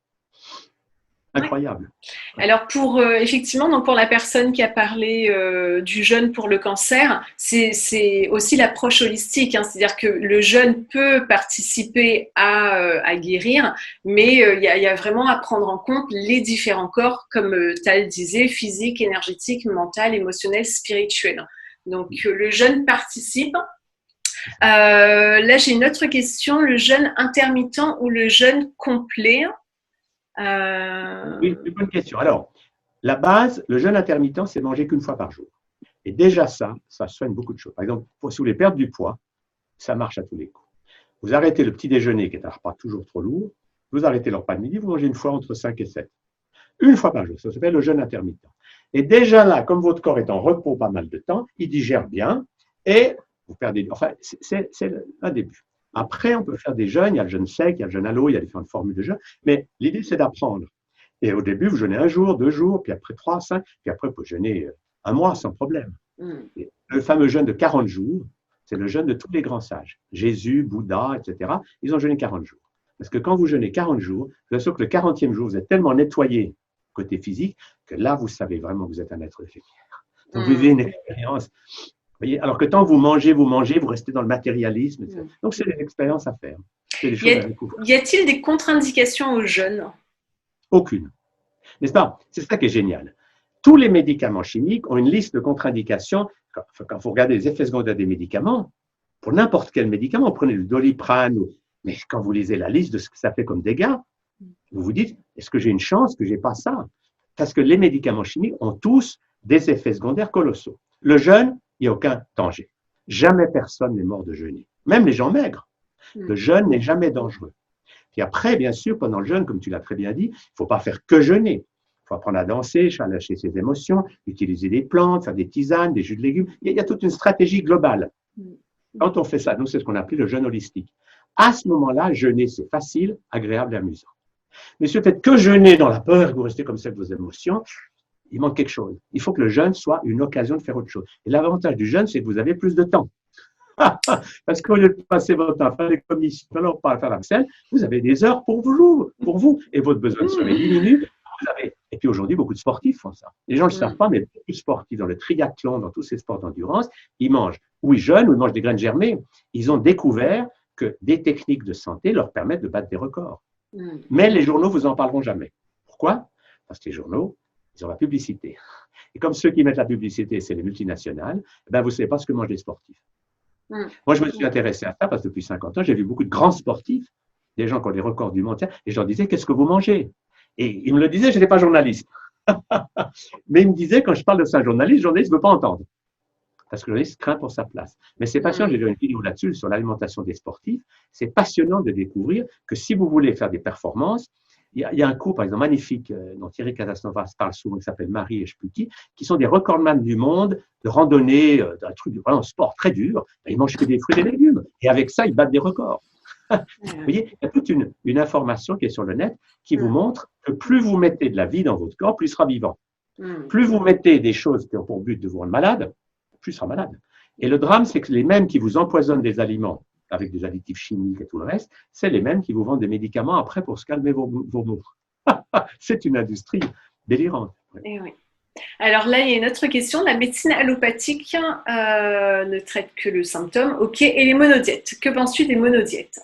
Incroyable. Alors effectivement, donc pour la personne qui a parlé du jeûne pour le cancer, c'est aussi l'approche holistique, hein, c'est-à-dire que le jeûne peut participer à guérir, mais il y a vraiment à prendre en compte les différents corps, comme tu le disais, physique, énergétique, mental, émotionnel, spirituel. Donc le jeûne participe. Là, j'ai une autre question, le jeûne intermittent ou le jeûne complet? Oui, une bonne question. Alors, la base, le jeûne intermittent, c'est manger qu'une fois par jour. Et déjà ça soigne beaucoup de choses. Par exemple, si vous voulez perdre du poids, ça marche à tous les coups. Vous arrêtez le petit déjeuner, qui est un repas toujours trop lourd, vous arrêtez le repas de midi, vous mangez une fois entre 5 et 7. Une fois par jour, ça s'appelle le jeûne intermittent. Et déjà là, comme votre corps est en repos pas mal de temps, il digère bien et vous perdez. Enfin, c'est un début. Après, on peut faire des jeûnes, il y a le jeûne sec, il y a le jeûne à l'eau, il y a différentes formules de jeûne, mais l'idée, c'est d'apprendre. Et au début, vous jeûnez 1 jour, 2 jours, puis après 3, 5, puis après, vous pouvez jeûner 1 mois sans problème. Et le fameux jeûne de 40 jours, c'est le jeûne de tous les grands sages. Jésus, Bouddha, etc., ils ont jeûné 40 jours. Parce que quand vous jeûnez 40 jours, je vous assure que le 40e jour, vous êtes tellement nettoyé côté physique que là, vous savez vraiment que vous êtes un être de lumière. Donc, vous vivez une expérience. Vous voyez, alors que tant que vous mangez, vous restez dans le matérialisme. Etc. Donc, c'est des expériences à faire. C'est des choses à découvrir. Y a-t-il des contre-indications au jeûne? Aucune. N'est-ce pas? C'est ça qui est génial. Tous les médicaments chimiques ont une liste de contre-indications. Quand vous regardez les effets secondaires des médicaments, pour n'importe quel médicament, prenez le Doliprane, mais quand vous lisez la liste de ce que ça fait comme dégâts, vous vous dites, est-ce que j'ai une chance que je n'ai pas ça? Parce que les médicaments chimiques ont tous des effets secondaires colossaux. Le jeûne, il n'y a aucun danger. Jamais personne n'est mort de jeûner. Même les gens maigres. Le jeûne n'est jamais dangereux. Puis après, bien sûr, pendant le jeûne, comme tu l'as très bien dit, il ne faut pas faire que jeûner. Il faut apprendre à danser, à lâcher ses émotions, utiliser des plantes, faire des tisanes, des jus de légumes. Il y a toute une stratégie globale. Quand on fait ça, nous, c'est ce qu'on appelle le jeûne holistique. À ce moment-là, jeûner, c'est facile, agréable et amusant. Mais si vous faites que jeûner dans la peur, que vous restez comme ça avec vos émotions, il manque quelque chose. Il faut que le jeûne soit une occasion de faire autre chose. Et l'avantage du jeûne, c'est que vous avez plus de temps. Parce qu'au lieu de passer votre temps à faire des commissions, alors pas à faire la vaisselle, vous avez des heures pour vous. Et votre besoin de sommeil diminue. Et puis aujourd'hui, beaucoup de sportifs font ça. Les gens ne le savent pas, mais beaucoup de sportifs dans le triathlon, dans tous ces sports d'endurance, ils mangent, ou ils jeûnent, ou ils mangent des graines germées. Ils ont découvert que des techniques de santé leur permettent de battre des records. Mais les journaux vous en parleront jamais. Pourquoi? Parce que les journaux, ils ont la publicité. Et comme ceux qui mettent la publicité, c'est les multinationales, ben vous ne savez pas ce que mangent les sportifs. Moi, je me suis intéressé à ça parce que depuis 50 ans, j'ai vu beaucoup de grands sportifs, des gens qui ont des records du monde, et je leur disais, qu'est-ce que vous mangez? Et ils me le disaient, je n'étais pas journaliste. Mais ils me disaient, quand je parle de ça, le journaliste ne veut pas entendre. Parce que le journaliste craint pour sa place. Mais c'est passionnant, j'ai fait une vidéo là-dessus, sur l'alimentation des sportifs. C'est passionnant de découvrir que si vous voulez faire des performances, il y a un cours, par exemple, magnifique, dont Thierry Casanova parle souvent, qui s'appelle Marie et je sais plus qui sont des recordman du monde de randonnée, d'un truc, vraiment, sport très dur. Ils mangent que des fruits et des légumes. Et avec ça, ils battent des records. Vous voyez, il y a toute une information qui est sur le net qui vous montre que plus vous mettez de la vie dans votre corps, plus il sera vivant. Plus vous mettez des choses qui ont pour but de vous rendre malade, plus il sera malade. Et le drame, c'est que les mêmes qui vous empoisonnent des aliments avec des additifs chimiques et tout le reste, c'est les mêmes qui vous vendent des médicaments après pour se calmer vos maux. C'est une industrie délirante. Et oui. Alors là, il y a une autre question. La médecine allopathique ne traite que le symptôme. OK. Et les monodiètes? Que penses-tu des monodiètes?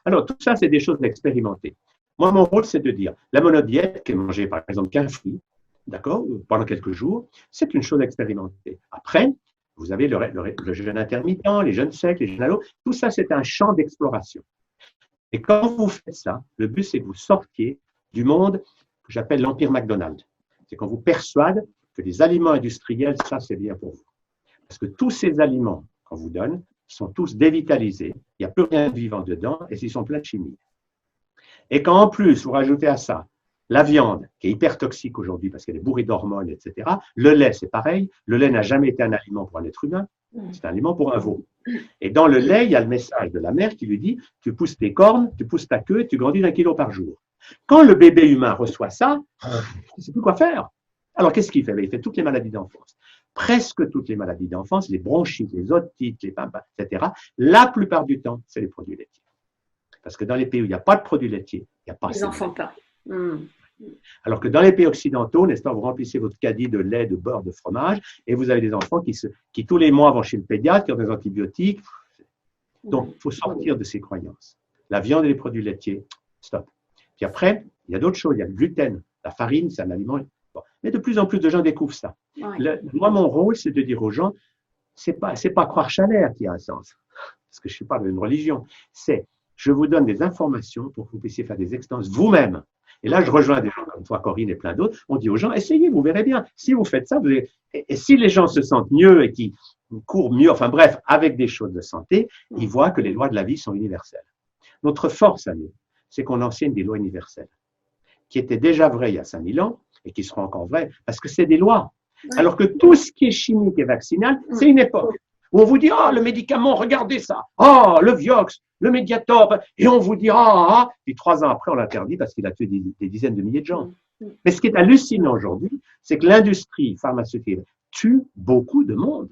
Alors, tout ça, c'est des choses expérimentées. Moi, mon rôle, c'est de dire, la monodiète, qui est mangée, par exemple, qu'un fruit, d'accord, pendant quelques jours, c'est une chose expérimentée. Après, vous avez le jeûne intermittent, les jeûnes secs, les jeûnes à l'eau. Tout ça, c'est un champ d'exploration. Et quand vous faites ça, le but, c'est que vous sortiez du monde que j'appelle l'empire McDonald's. C'est qu'on vous persuade que les aliments industriels, ça, c'est bien pour vous. Parce que tous ces aliments qu'on vous donne sont tous dévitalisés. Il n'y a plus rien de vivant dedans et ils sont pleins de chimie. Et quand en plus vous rajoutez à ça la viande, qui est hyper toxique aujourd'hui parce qu'elle est bourrée d'hormones, etc., le lait, c'est pareil. Le lait n'a jamais été un aliment pour un être humain, c'est un aliment pour un veau. Et dans le lait, il y a le message de la mère qui lui dit, tu pousses tes cornes, tu pousses ta queue, tu grandis d'1 kilo par jour. Quand le bébé humain reçoit ça, il ne sait plus quoi faire. Alors, qu'est-ce qu'il fait? Il fait toutes les maladies d'enfance. Presque toutes les maladies d'enfance, les bronchites, les otites, les pimpins, etc., la plupart du temps, c'est les produits laitiers. Parce que dans les pays où il n'y a pas de produits laitiers, il n'y a pas Ils n'en font pas. Alors que dans les pays occidentaux, n'est-ce pas, vous remplissez votre caddie de lait, de beurre, de fromage, et vous avez des enfants qui tous les mois vont chez le pédiatre, qui ont des antibiotiques. Donc, il faut sortir de ces croyances. La viande et les produits laitiers, stop. Puis après, il y a d'autres choses. Il y a le gluten. La farine, c'est un aliment. Bon. Mais de plus en plus de gens découvrent ça. Moi, mon rôle, c'est de dire aux gens, c'est pas croire Chalère qui a un sens, parce que je ne suis pas d'une religion. C'est, je vous donne des informations pour que vous puissiez faire des expériences vous-même. Et là, je rejoins des gens comme toi, Corinne, et plein d'autres. On dit aux gens, essayez, vous verrez bien. Si vous faites ça, et si les gens se sentent mieux et qui courent mieux, enfin bref, avec des choses de santé, ils voient que les lois de la vie sont universelles. Notre force à nous, c'est qu'on enseigne des lois universelles, qui étaient déjà vraies il y a 5000 ans et qui seront encore vraies, parce que c'est des lois. Alors que tout ce qui est chimique et vaccinal, c'est une époque où on vous dit, oh, le médicament, regardez ça, oh, le Vioxx, le Mediator, et on vous dit, puis 3 ans après, on l'interdit parce qu'il a tué des dizaines de milliers de gens. Mais ce qui est hallucinant aujourd'hui, c'est que l'industrie pharmaceutique tue beaucoup de monde.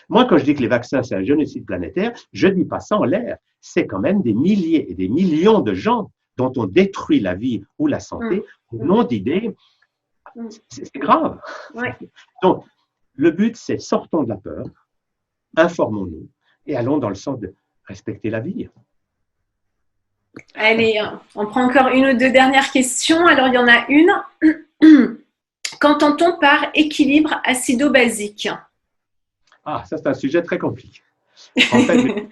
Moi, quand je dis que les vaccins, c'est un génocide planétaire, je ne dis pas ça en l'air. C'est quand même des milliers et des millions de gens dont on détruit la vie ou la santé au nom d'idées. C'est grave. Donc, le but, c'est sortons de la peur, informons-nous et allons dans le sens de respecter la vie. Allez, on prend encore une ou deux dernières questions. Alors, il y en a une. Qu'entend-on par équilibre acido-basique? Ah, ça, c'est un sujet très compliqué. En fait,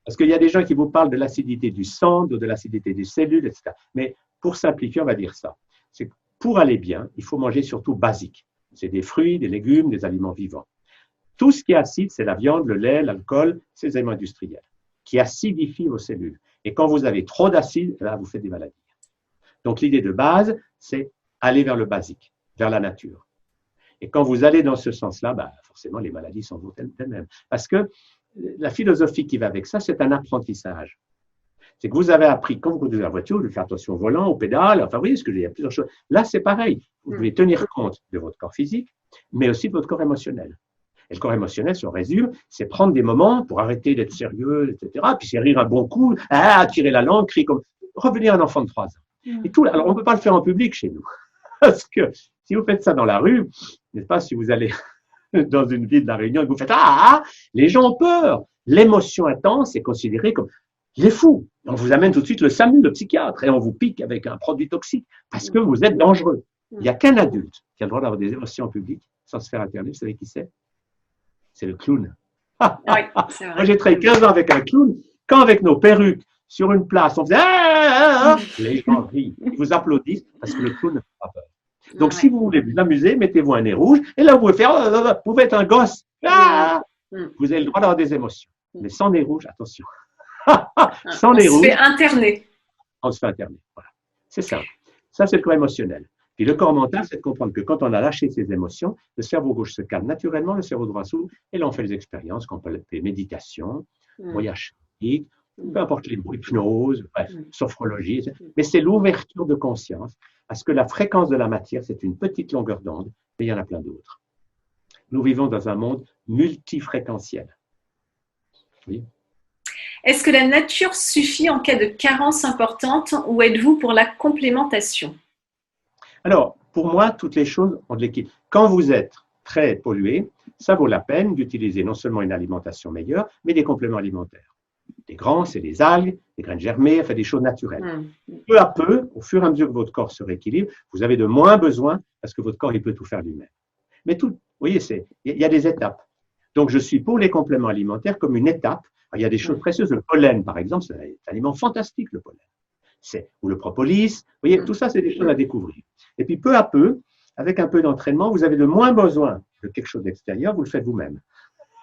parce qu'il y a des gens qui vous parlent de l'acidité du sang, de l'acidité des cellules, etc. Mais pour simplifier, on va dire ça. C'est que pour aller bien, il faut manger surtout basique. C'est des fruits, des légumes, des aliments vivants. Tout ce qui est acide, c'est la viande, le lait, l'alcool, ces aliments industriels, qui acidifient vos cellules. Et quand vous avez trop d'acide, là, vous faites des maladies. Donc, l'idée de base, c'est aller vers le basique, vers la nature. Et quand vous allez dans ce sens-là, forcément, les maladies s'en vont elles-mêmes. Parce que la philosophie qui va avec ça, c'est un apprentissage. C'est que vous avez appris, quand vous conduisez la voiture, de faire attention au volant, au pédale, enfin, vous voyez ce que il y a plusieurs choses. Là, c'est pareil. Vous devez tenir compte de votre corps physique, mais aussi de votre corps émotionnel. Et le corps émotionnel, si on résume, c'est prendre des moments pour arrêter d'être sérieux, etc. Puis c'est rire un bon coup, tirer la langue, crier comme… Revenir un enfant de 3 ans. Et tout, alors, on ne peut pas le faire en public chez nous. Parce que si vous faites ça dans la rue, n'est-ce pas, si vous allez dans une ville de la Réunion et que vous faites les gens ont peur. L'émotion intense est considérée comme il est fou. On vous amène tout de suite le SAMU, le psychiatre, et on vous pique avec un produit toxique parce que vous êtes dangereux. Il n'y a qu'un adulte qui a le droit d'avoir des émotions en public sans se faire interner. Vous savez qui c'est? C'est le clown. Oui, c'est vrai. Moi, j'ai travaillé 15 ans avec un clown. Quand avec nos perruques sur une place, on faisait les gens rient, ils vous applaudissent parce que le clown ne fait pas peur. Donc, si vous voulez vous amuser, mettez-vous un nez rouge et là, vous pouvez faire, vous pouvez être un gosse. Vous avez le droit d'avoir des émotions. Mais sans nez rouge, attention. Sans nez rouge. On se fait interner. On se fait interner. Voilà. C'est ça. Ça, c'est le corps émotionnel. Puis le corps mental, c'est de comprendre que quand on a lâché ses émotions, le cerveau gauche se calme naturellement, le cerveau droit s'ouvre, et là, on fait les expériences qu'on peut appeler méditation, voyage chamanique, peu importe les mots, hypnose, bref, sophrologie. Mais c'est l'ouverture de conscience, parce que la fréquence de la matière, c'est une petite longueur d'onde, mais il y en a plein d'autres. Nous vivons dans un monde multifréquentiel. Oui. Est-ce que la nature suffit en cas de carence importante ou êtes-vous pour la complémentation? Alors, pour moi, toutes les choses ont de l'équilibre. Quand vous êtes très pollué, ça vaut la peine d'utiliser non seulement une alimentation meilleure, mais des compléments alimentaires. Des grands, c'est les algues, des graines germées, enfin des choses naturelles. Peu à peu, au fur et à mesure que votre corps se rééquilibre, vous avez de moins besoin parce que votre corps, il peut tout faire lui-même. Mais tout, vous voyez, il y a des étapes. Donc, je suis pour les compléments alimentaires comme une étape. Alors, il y a des choses précieuses. Le pollen, par exemple, c'est un aliment fantastique, le pollen. Ou le propolis. Vous voyez, tout ça, c'est des choses à découvrir. Et puis, peu à peu, avec un peu d'entraînement, vous avez de moins besoin de quelque chose d'extérieur, vous le faites vous-même.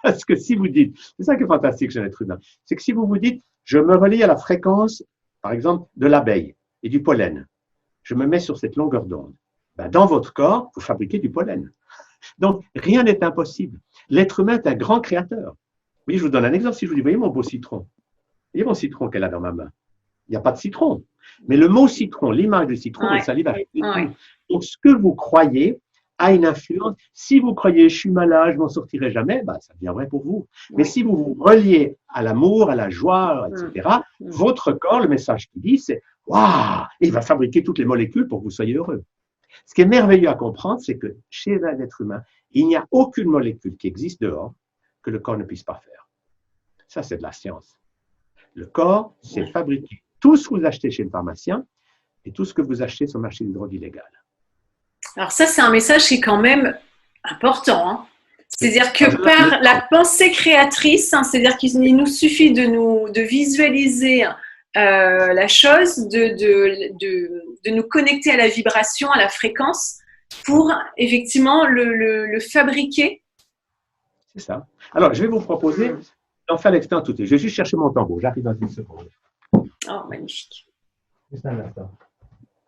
Parce que si vous dites, c'est ça qui est fantastique chez l'être humain, c'est que si vous vous dites, je me relie à la fréquence, par exemple, de l'abeille, et du pollen. Je me mets sur cette longueur d'onde. Ben, dans votre corps, vous fabriquez du pollen. Donc, rien n'est impossible. L'être humain est un grand créateur. Vous voyez, je vous donne un exemple. Si je vous dis, voyez mon beau citron. Voyez mon citron qu'elle a dans ma main. Il n'y a pas de citron. Mais le mot citron, l'image du citron, votre salive a fait tout. Donc, ce que vous croyez a une influence. Si vous croyez, je suis malade, je m'en sortirai jamais, ben, ça devient vrai pour vous. Mais si vous vous reliez à l'amour, à la joie, etc., votre corps, le message qu'il dit, c'est « Waouh !» Il va fabriquer toutes les molécules pour que vous soyez heureux. Ce qui est merveilleux à comprendre, c'est que chez un être humain, il n'y a aucune molécule qui existe dehors que le corps ne puisse pas faire. Ça, c'est de la science. Le corps, c'est fabriquer tout ce que vous achetez chez le pharmacien et tout ce que vous achetez sur le marché de drogue illégale. Alors ça, c'est un message qui est quand même important. Hein. C'est-à-dire que par la pensée créatrice, hein, c'est-à-dire qu'il nous suffit de visualiser la chose, de nous connecter à la vibration, à la fréquence, pour effectivement le fabriquer. C'est ça. Alors, je vais vous proposer d'en faire l'expérience tout de suite. Je vais juste chercher mon tambour. J'arrive dans une seconde. Oh, magnifique. Juste un instant.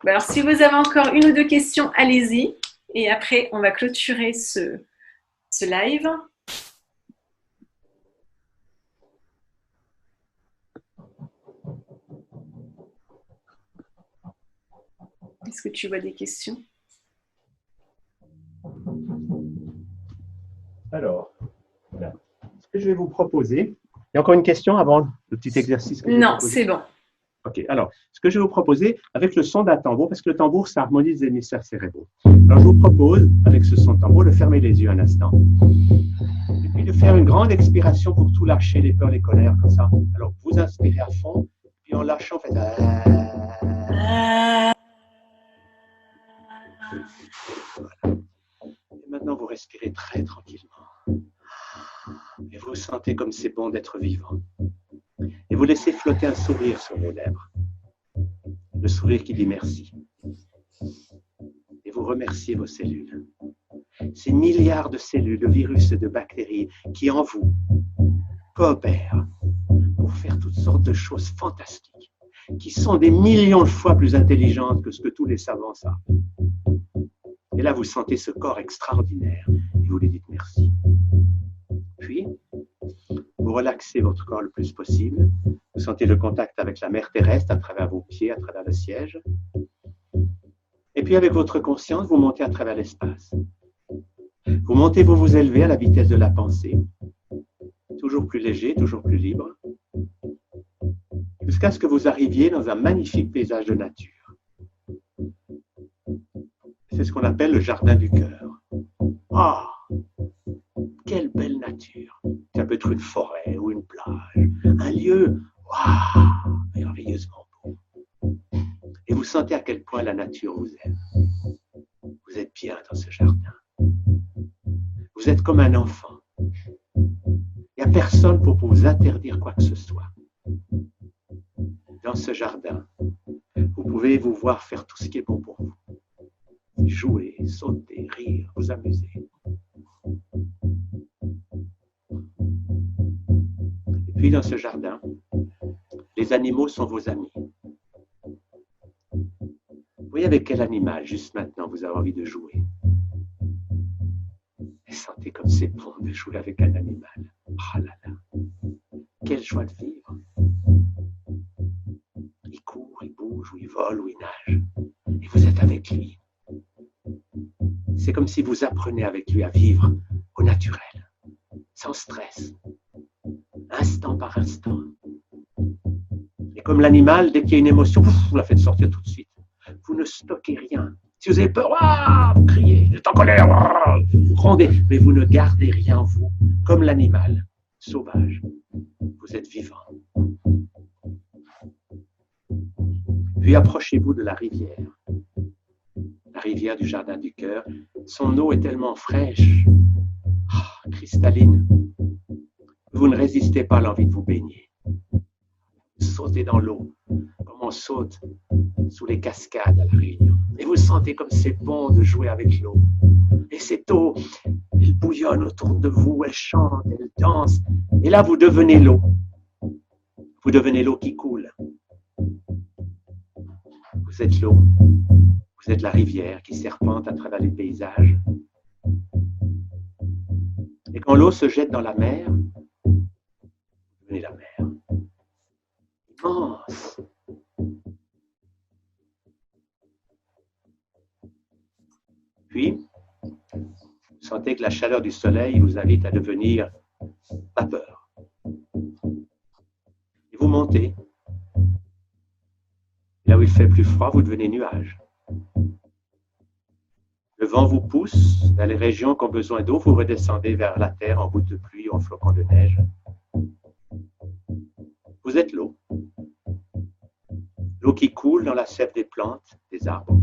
Alors, si vous avez encore une ou deux questions, allez-y. Et après, on va clôturer ce live. Est-ce que tu vois des questions? Alors, voilà. Ce que je vais vous proposer, il y a encore une question avant le petit exercice que Non, c'est bon. Ok, alors, ce que je vais vous proposer, avec le son d'un tambour, parce que le tambour, ça harmonise les hémisphères cérébraux. Alors, je vous propose, avec ce son de tambour, de fermer les yeux un instant. Et puis de faire une grande expiration pour tout lâcher, les peurs, les colères, comme ça. Alors, vous inspirez à fond, puis en lâchant, faites... Voilà. Et maintenant, vous respirez très tranquillement. Et vous sentez comme c'est bon d'être vivant. Et vous laissez flotter un sourire sur vos lèvres. Le sourire qui dit merci. Et vous remerciez vos cellules. Ces milliards de cellules, de virus et de bactéries qui en vous coopèrent pour faire toutes sortes de choses fantastiques, qui sont des millions de fois plus intelligentes que ce que tous les savants savent. Et là, vous sentez ce corps extraordinaire et vous lui dites merci. Puis, vous relaxez votre corps le plus possible. Vous sentez le contact avec la mer terrestre à travers vos pieds, à travers le siège. Et puis, avec votre conscience, vous montez à travers l'espace. Vous montez, vous vous élevez à la vitesse de la pensée. Toujours plus léger, toujours plus libre. Jusqu'à ce que vous arriviez dans un magnifique paysage de nature. C'est ce qu'on appelle le jardin du cœur. Ah! Quelle belle nature! Ça peut être une forêt ou une plage, un lieu, waouh, merveilleusement beau. Et vous sentez à quel point la nature vous aime. Vous êtes bien dans ce jardin. Vous êtes comme un enfant. Il n'y a personne pour vous interdire quoi que ce soit. Dans ce jardin, vous pouvez vous voir faire tout ce qui est bon pour vous. Jouer, sauter, rire, vous amuser. Et puis dans ce jardin, les animaux sont vos amis. Vous voyez avec quel animal, juste maintenant, vous avez envie de jouer. Et sentez comme c'est bon de jouer avec un animal. Oh là là, quelle joie de vivre. Il court, il bouge, ou il vole, ou il nage. Et vous êtes avec lui. C'est comme si vous apprenez avec lui à vivre au naturel, sans stress, instant par instant. Et comme l'animal, dès qu'il y a une émotion, vous la faites sortir tout de suite. Vous ne stockez rien. Si vous avez peur, vous criez, vous êtes en colère, vous grondez, mais vous ne gardez rien en vous, comme l'animal sauvage. Vous êtes vivant. Puis approchez-vous de la rivière du jardin du cœur. Son eau est tellement fraîche, cristalline. Vous ne résistez pas à l'envie de vous baigner. Sautez dans l'eau, comme on saute sous les cascades à La Réunion. Et vous sentez comme c'est bon de jouer avec l'eau. Et cette eau, elle bouillonne autour de vous, elle chante, elle danse. Et là, vous devenez l'eau. Vous devenez l'eau qui coule. Vous Vous êtes l'eau. Vous êtes la rivière qui serpente à travers les paysages. Et quand l'eau se jette dans la mer, vous devenez la mer. Immense. Puis, vous sentez que la chaleur du soleil vous invite à devenir vapeur. Et vous montez. Là où il fait plus froid, vous devenez nuage. Le vent vous pousse dans les régions qui ont besoin d'eau, vous redescendez vers la terre en gouttes de pluie ou en flocons de neige. Vous êtes l'eau. L'eau qui coule dans la sève des plantes, des arbres.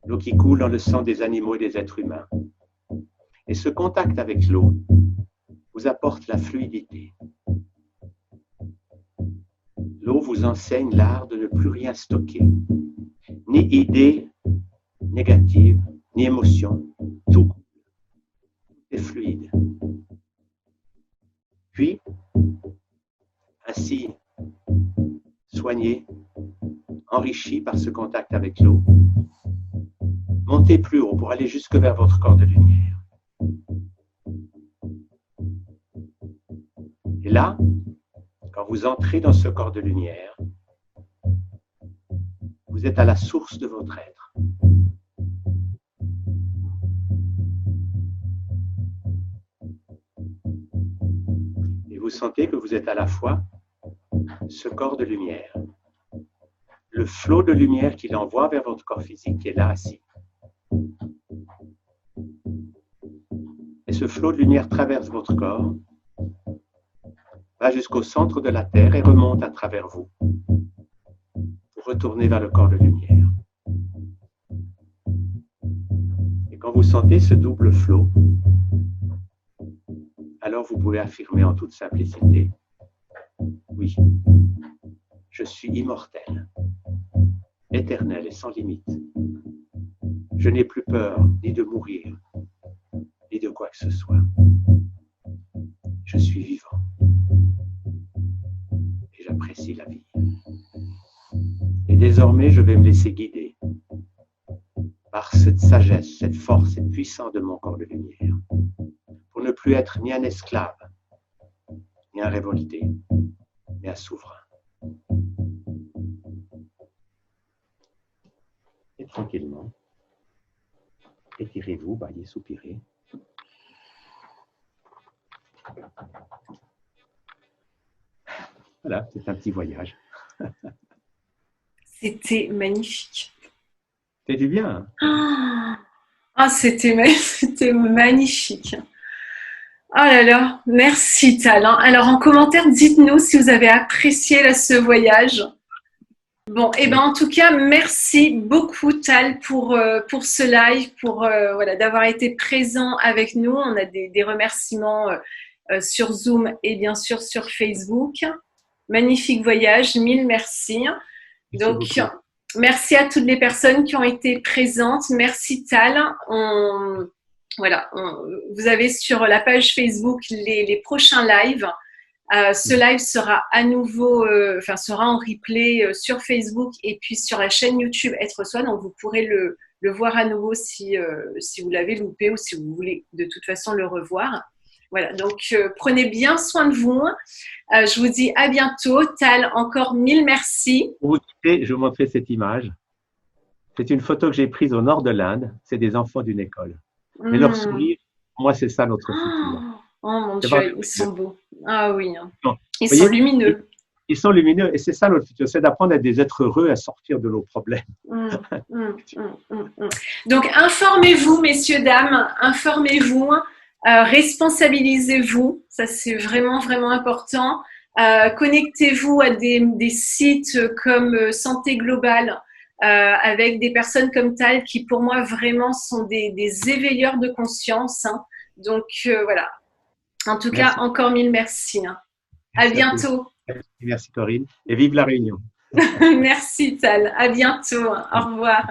L'eau qui coule dans le sang des animaux et des êtres humains. Et ce contact avec l'eau vous apporte la fluidité. L'eau vous enseigne l'art de ne plus rien stocker, ni idées négatives, ni émotions, tout est fluide. Puis, ainsi, soigné, enrichi par ce contact avec l'eau, montez plus haut pour aller jusque vers votre corps de lumière. Et là, quand vous entrez dans ce corps de lumière, vous êtes à la source de votre être. Et vous sentez que vous êtes à la fois ce corps de lumière, le flot de lumière qui l'envoie vers votre corps physique qui est là assis. Et ce flot de lumière traverse votre corps, va jusqu'au centre de la Terre et remonte à travers vous pour retourner vers le corps de lumière. Et quand vous sentez ce double flot, alors vous pouvez affirmer en toute simplicité, oui, je suis immortel, éternel et sans limite. Je n'ai plus peur ni de mourir, ni de quoi que ce soit. Je suis vivant. Et j'apprécie la vie. Et désormais, je vais me laisser guider par cette sagesse, cette force, cette puissance de mon corps de lumière, pour ne plus être ni un esclave, ni un révolté, mais un souverain. Et tranquillement, étirez-vous, baillez, soupirez. Voilà, c'est un petit voyage. C'était magnifique. C'est du bien. C'était magnifique. Oh là là, merci Tal. Alors en commentaire, dites-nous si vous avez apprécié ce voyage. Bon, et ben en tout cas, merci beaucoup Tal pour ce live, pour d'avoir été présent avec nous. On a des remerciements sur Zoom et bien sûr sur Facebook. Magnifique voyage, mille merci. Donc, merci à toutes les personnes qui ont été présentes. Merci Tal. Vous avez sur la page Facebook les prochains lives. Ce live sera à nouveau, sera en replay sur Facebook et puis sur la chaîne YouTube Être Soi. Donc, vous pourrez le voir à nouveau si vous l'avez loupé ou si vous voulez de toute façon le revoir. Voilà, donc prenez bien soin de vous. Je vous dis à bientôt. Tal, encore mille merci. Pour vous quitter, je vais vous montrer cette image. C'est une photo que j'ai prise au nord de l'Inde. C'est des enfants d'une école. Mais leur sourire, moi, c'est ça notre futur. Oh mon Dieu, ils sont beaux. Ah oui, non. Ils sont lumineux. Ils sont lumineux et c'est ça notre futur, c'est d'apprendre à des êtres heureux à sortir de nos problèmes. Donc, informez-vous, messieurs, dames, informez-vous. Responsabilisez-vous, ça c'est vraiment vraiment important. Connectez-vous à des sites comme Santé Globale avec des personnes comme Tal qui pour moi vraiment sont des éveilleurs de conscience. Donc voilà. En tout cas, encore mille merci. À bientôt. Merci Corinne et vive la Réunion. Merci Tal. À bientôt. Au revoir.